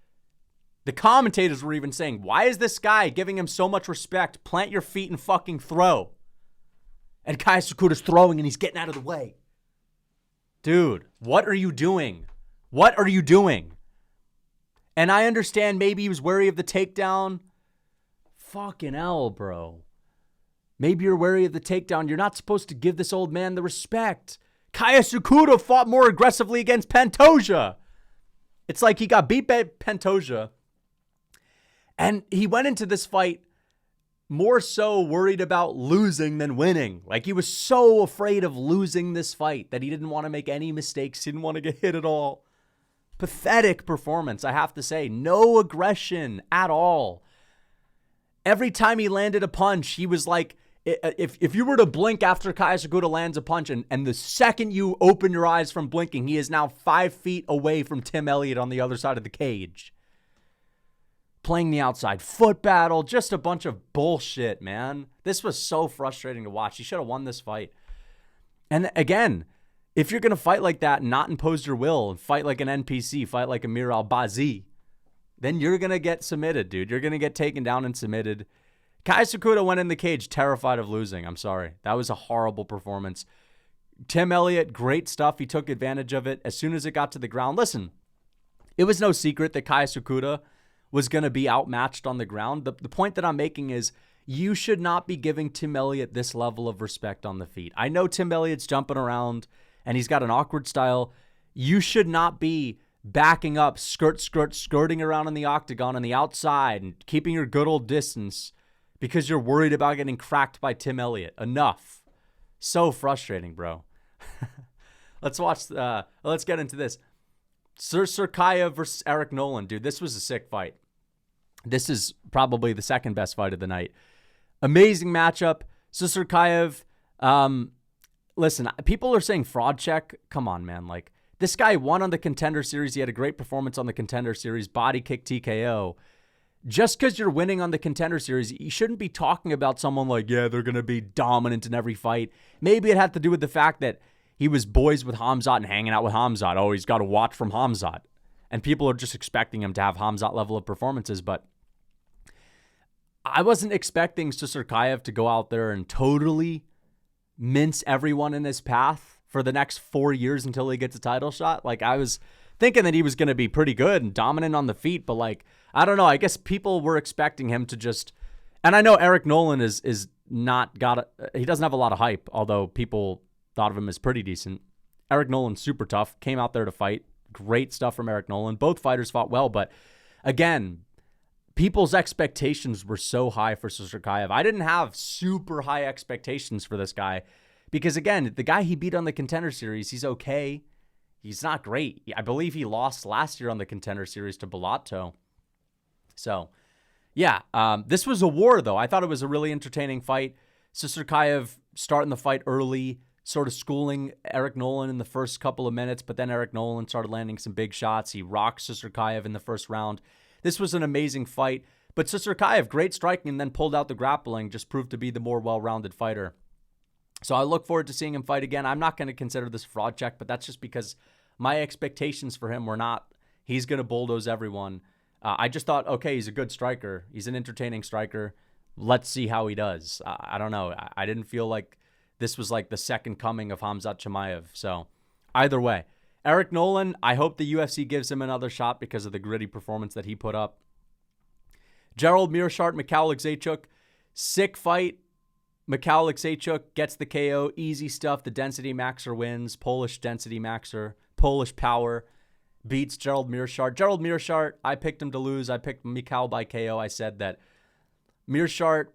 The commentators were even saying, why is this guy giving him so much respect? Plant your feet and fucking throw. And Kai Asakura's throwing and he's getting out of the way. Dude, what are you doing? What are you doing? And I understand maybe he was wary of the takedown. Fucking hell, bro. Maybe you're wary of the takedown. You're not supposed to give this old man the respect. Kai Asakura fought more aggressively against Pantoja. It's like he got beat by Pantoja. And he went into this fight more so worried about losing than winning. Like he was so afraid of losing this fight that he didn't want to make any mistakes. He didn't want to get hit at all. Pathetic performance, I have to say. No aggression at all. Every time he landed a punch, he was like, if you were to blink after Kai Asakura lands a punch, and the second you open your eyes from blinking, he is now 5 feet away from Tim Elliott on the other side of the cage. Playing the outside foot battle, just a bunch of bullshit, man. This was so frustrating to watch. He should have won this fight. And again, if you're going to fight like that and not impose your will, and fight like an NPC, fight like Amir Al-Bazi, then you're going to get submitted, dude. You're going to get taken down and submitted. Kai Asakura went in the cage terrified of losing. I'm sorry. That was a horrible performance. Tim Elliott, great stuff. He took advantage of it as soon as it got to the ground. Listen, it was no secret that Kai Asakura was going to be outmatched on the ground. The point that I'm making is You should not be giving Tim Elliott this level of respect on the feet. I know Tim Elliott's jumping around and he's got an awkward style. You should not be backing up, skirting around in the octagon on the outside and keeping your good old distance because you're worried about getting cracked by Tim Elliott. Enough. So frustrating, bro. Let's get into this. Susurkaev versus Eric Nolan. Dude, this was a sick fight. This is probably the second best fight of the night. Amazing matchup. Susurkaev, listen, people are saying fraud check. Come on, man. Like, this guy won on the Contender Series. He had a great performance on the Contender Series. Body kick TKO. Just because you're winning on the Contender Series, you shouldn't be talking about someone like, yeah, they're going to be dominant in every fight. Maybe it had to do with the fact that he was boys with Khamzat and hanging out with Khamzat. Oh, he's got to watch from Khamzat. And people are just expecting him to have Khamzat level of performances. But I wasn't expecting Susurkaev to go out there and totally mince everyone in his path for the next 4 years until he gets a title shot. Like, I was thinking that he was going to be pretty good and dominant on the feet, but like, I don't know. I guess people were expecting him to just, and I know Eric Nolan is not he doesn't have a lot of hype, although people thought of him as pretty decent. Eric Nolan's super tough, came out there to fight. Great stuff from Eric Nolan. Both fighters fought well, but again, people's expectations were so high for Susurkaev. I didn't have super high expectations for this guy because, again, the guy he beat on the Contender Series, he's okay. He's not great. I believe he lost last year on the Contender Series to Bellato. So, yeah, this was a war, though. I thought it was a really entertaining fight. Susurkaev starting the fight early, sort of schooling Eric Nolan in the first couple of minutes, but then Eric Nolan started landing some big shots. He rocked Susurkaev in the first round. This was an amazing fight, but Susurkaev, great striking, and then pulled out the grappling, just proved to be the more well-rounded fighter. So I look forward to seeing him fight again. I'm not going to consider this a fraud check, but that's just because my expectations for him were not, he's going to bulldoze everyone. I just thought, okay, he's a good striker. He's an entertaining striker. Let's see how he does. I don't know. I didn't feel like this was like the second coming of Khamzat Chimaev. So either way, Eric Nolan, I hope the UFC gives him another shot because of the gritty performance that he put up. Gerald Meerschaert, Michal Oleksiejczuk, sick fight. Michal Oleksiejczuk gets the KO. Easy stuff. The density maxer wins. Polish density maxer. Polish power. Beats Gerald Meerschaert. Gerald Meerschaert, I picked him to lose. I picked Michal by KO. I said that Meerschaert,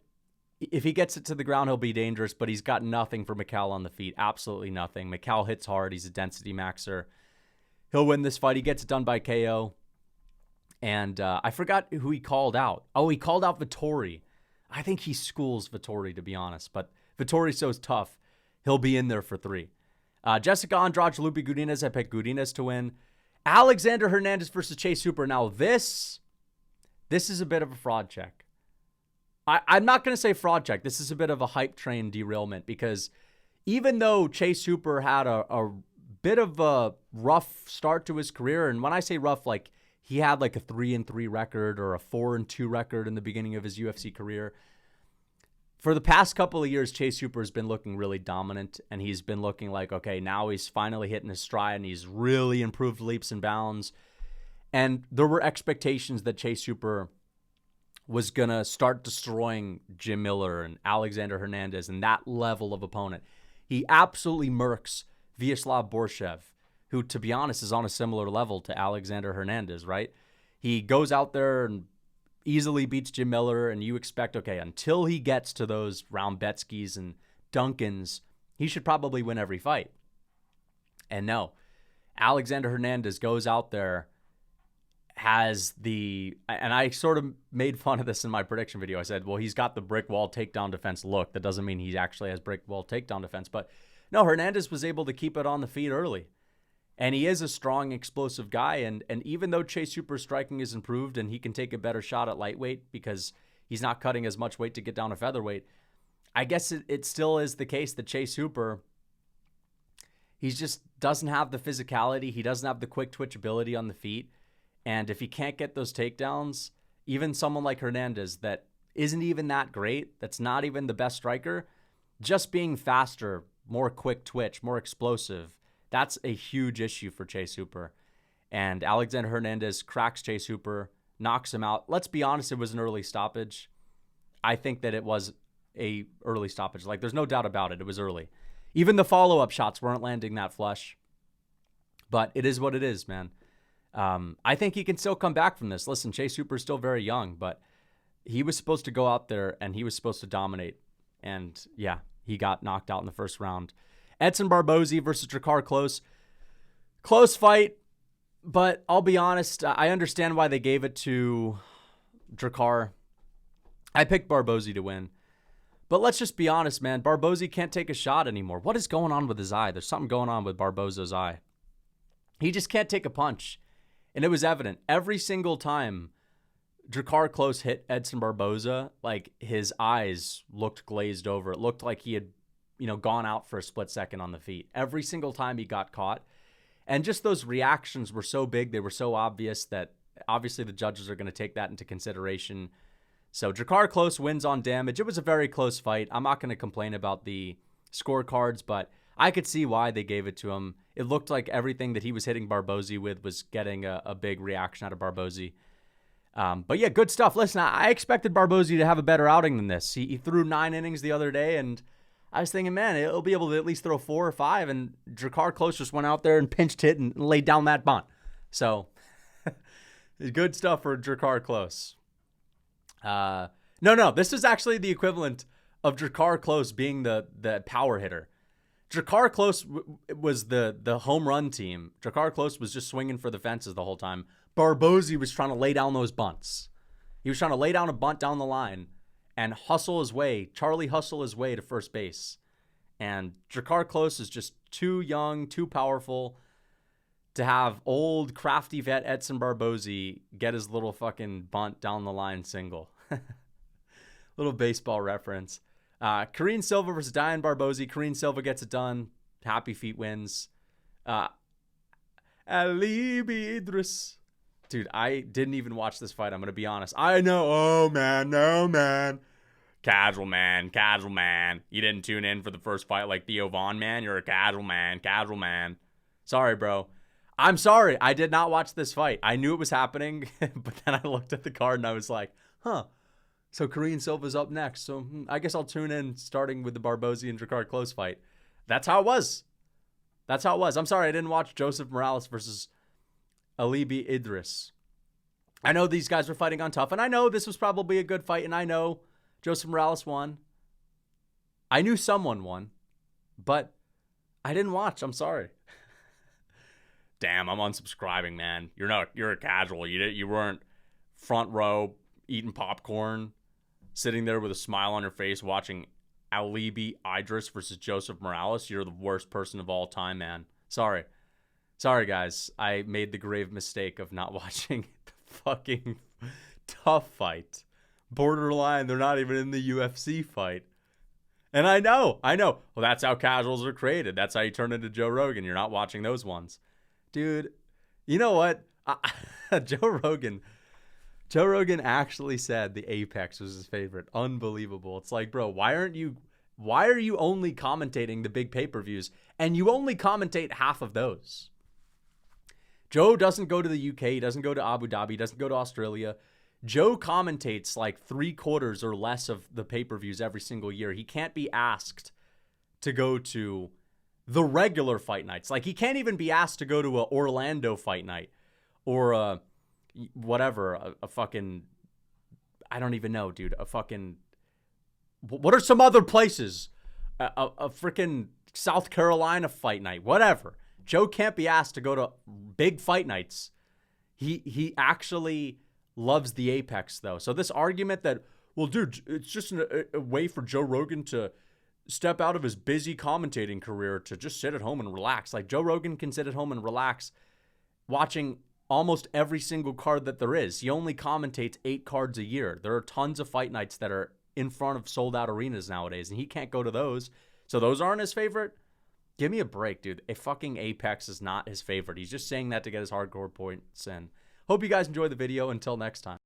if he gets it to the ground, he'll be dangerous, but he's got nothing for Michal on the feet. Absolutely nothing. Michal hits hard. He's a density maxer. He'll win this fight. He gets it done by KO. And I forgot who he called out. Oh, he called out Vettori. I think he schools Vettori, to be honest, but Vettori's so tough, he'll be in there for 3. Jessica Andrade, Lupi Godinez, I picked Godinez to win. Alexander Hernandez versus Chase Hooper. Now, this is a bit of a fraud check. I'm not going to say fraud check. This is a bit of a hype train derailment because even though Chase Hooper had a bit of a rough start to his career, and when I say rough, like he had like a 3-3 record or a 4-2 record in the beginning of his UFC career. For the past couple of years, Chase Hooper has been looking really dominant, and he's been looking like, okay, now he's finally hitting his stride, and he's really improved leaps and bounds. And there were expectations that Chase Hooper was going to start destroying Jim Miller and Alexander Hernandez and that level of opponent. He absolutely murks Vyacheslav Borshev, who, to be honest, is on a similar level to Alexander Hernandez, right? He goes out there and easily beats Jim Miller, and you expect, okay, until he gets to those Raumbetskys and Duncans, he should probably win every fight. And no, Alexander Hernandez goes out there, and I sort of made fun of this in my prediction video. I said, well, he's got the brick wall takedown defense look. That doesn't mean he actually has brick wall takedown defense. But no, Hernandez was able to keep it on the feet early. And he is a strong, explosive guy. And even though Chase Hooper's striking is improved and he can take a better shot at lightweight because he's not cutting as much weight to get down to featherweight, I guess it still is the case that Chase Hooper, he just doesn't have the physicality. He doesn't have the quick twitch ability on the feet. And if he can't get those takedowns, even someone like Hernandez that isn't even that great, that's not even the best striker, just being faster, more quick twitch, more explosive, that's a huge issue for Chase Hooper. And Alexander Hernandez cracks Chase Hooper, knocks him out. Let's be honest, it was an early stoppage. I think that it was a early stoppage. Like, there's no doubt about it. It was early. Even the follow-up shots weren't landing that flush. But it is what it is, man. I think he can still come back from this. Listen, Chase Hooper is still very young, but he was supposed to go out there and he was supposed to dominate. And yeah, he got knocked out in the first round. Edson Barboza versus Dricus Khlose. Close fight, but I'll be honest, I understand why they gave it to Dricus. I picked Barboza to win. But let's just be honest, man. Barboza can't take a shot anymore. What is going on with his eye? There's something going on with Barboza's eye. He just can't take a punch. And it was evident. Every single time Dricus Khlose hit Edson Barboza, like, his eyes looked glazed over. It looked like he had, gone out for a split second on the feet. Every single time he got caught. And just those reactions were so big. They were so obvious that obviously the judges are going to take that into consideration. So Dricus Khlose wins on damage. It was a very close fight. I'm not going to complain about the scorecards, but I could see why they gave it to him. It looked like everything that he was hitting Barboza with was getting a big reaction out of Barboza. But yeah, good stuff. Listen, I expected Barboza to have a better outing than this. He threw 9 innings the other day, and I was thinking, man, he'll be able to at least throw 4 or 5, and Dricus Khlose just went out there and pinched hit and laid down that bunt. So, good stuff for Dricus Khlose. No, this is actually the equivalent of Dricus Khlose being the power hitter. Dricus Khlose was the home run team. Dricus Khlose was just swinging for the fences the whole time. Barboza was trying to lay down those bunts. He was trying to lay down a bunt down the line and Charlie hustle his way to first base. And Dricus Khlose is just too young, too powerful to have old crafty vet Edson Barboza get his little fucking bunt down the line single. Little baseball reference. Karine Silva versus Diane Barboza. Karine Silva gets it done. Happy Feet wins. Alibi Idris. Dude, I didn't even watch this fight. I'm going to be honest. I know. Oh, man. No, man. Casual man. You didn't tune in for the first fight like Theo Vaughn, man. You're a casual man. Sorry, bro. I'm sorry. I did not watch this fight. I knew it was happening, but then I looked at the card and I was like, huh. So Karine Silva's up next. So I guess I'll tune in starting with the Barboza and Dricus Khlose fight. That's how it was. I'm sorry I didn't watch Joseph Morales versus Alibi Idris. I know these guys were fighting on Tough, and I know this was probably a good fight, and I know Joseph Morales won. I knew someone won, but I didn't watch. I'm sorry. Damn, I'm unsubscribing, man. You're a casual. You weren't front row eating popcorn, sitting there with a smile on your face watching Alibi Idris versus Joseph Morales. You're the worst person of all time, man. Sorry, guys. I made the grave mistake of not watching the fucking Tough fight. Borderline, they're not even in the UFC fight. And I know. Well, that's how casuals are created. That's how you turn into Joe Rogan. You're not watching those ones. Dude, you know what? Joe Rogan actually said the Apex was his favorite. Unbelievable. It's like, bro, why are you only commentating the big pay-per-views and you only commentate half of those? Joe doesn't go to the UK, he doesn't go to Abu Dhabi, he doesn't go to Australia. Joe commentates like 3/4 or less of the pay-per-views every single year. He can't be asked to go to the regular fight nights. Like, he can't even be asked to go to a Orlando fight night or a fucking, I don't even know, dude. A fucking, what are some other places? A freaking South Carolina fight night, whatever. Joe can't be asked to go to big fight nights. He actually loves the Apex, though. So this argument that, well, dude, it's just a way for Joe Rogan to step out of his busy commentating career to just sit at home and relax. Like, Joe Rogan can sit at home and relax watching almost every single card that there is. He only commentates 8 cards a year. There are tons of fight nights that are in front of sold-out arenas nowadays, and he can't go to those. So those aren't his favorite? Give me a break, dude. A fucking Apex is not his favorite. He's just saying that to get his hardcore points in. Hope you guys enjoyed the video. Until next time.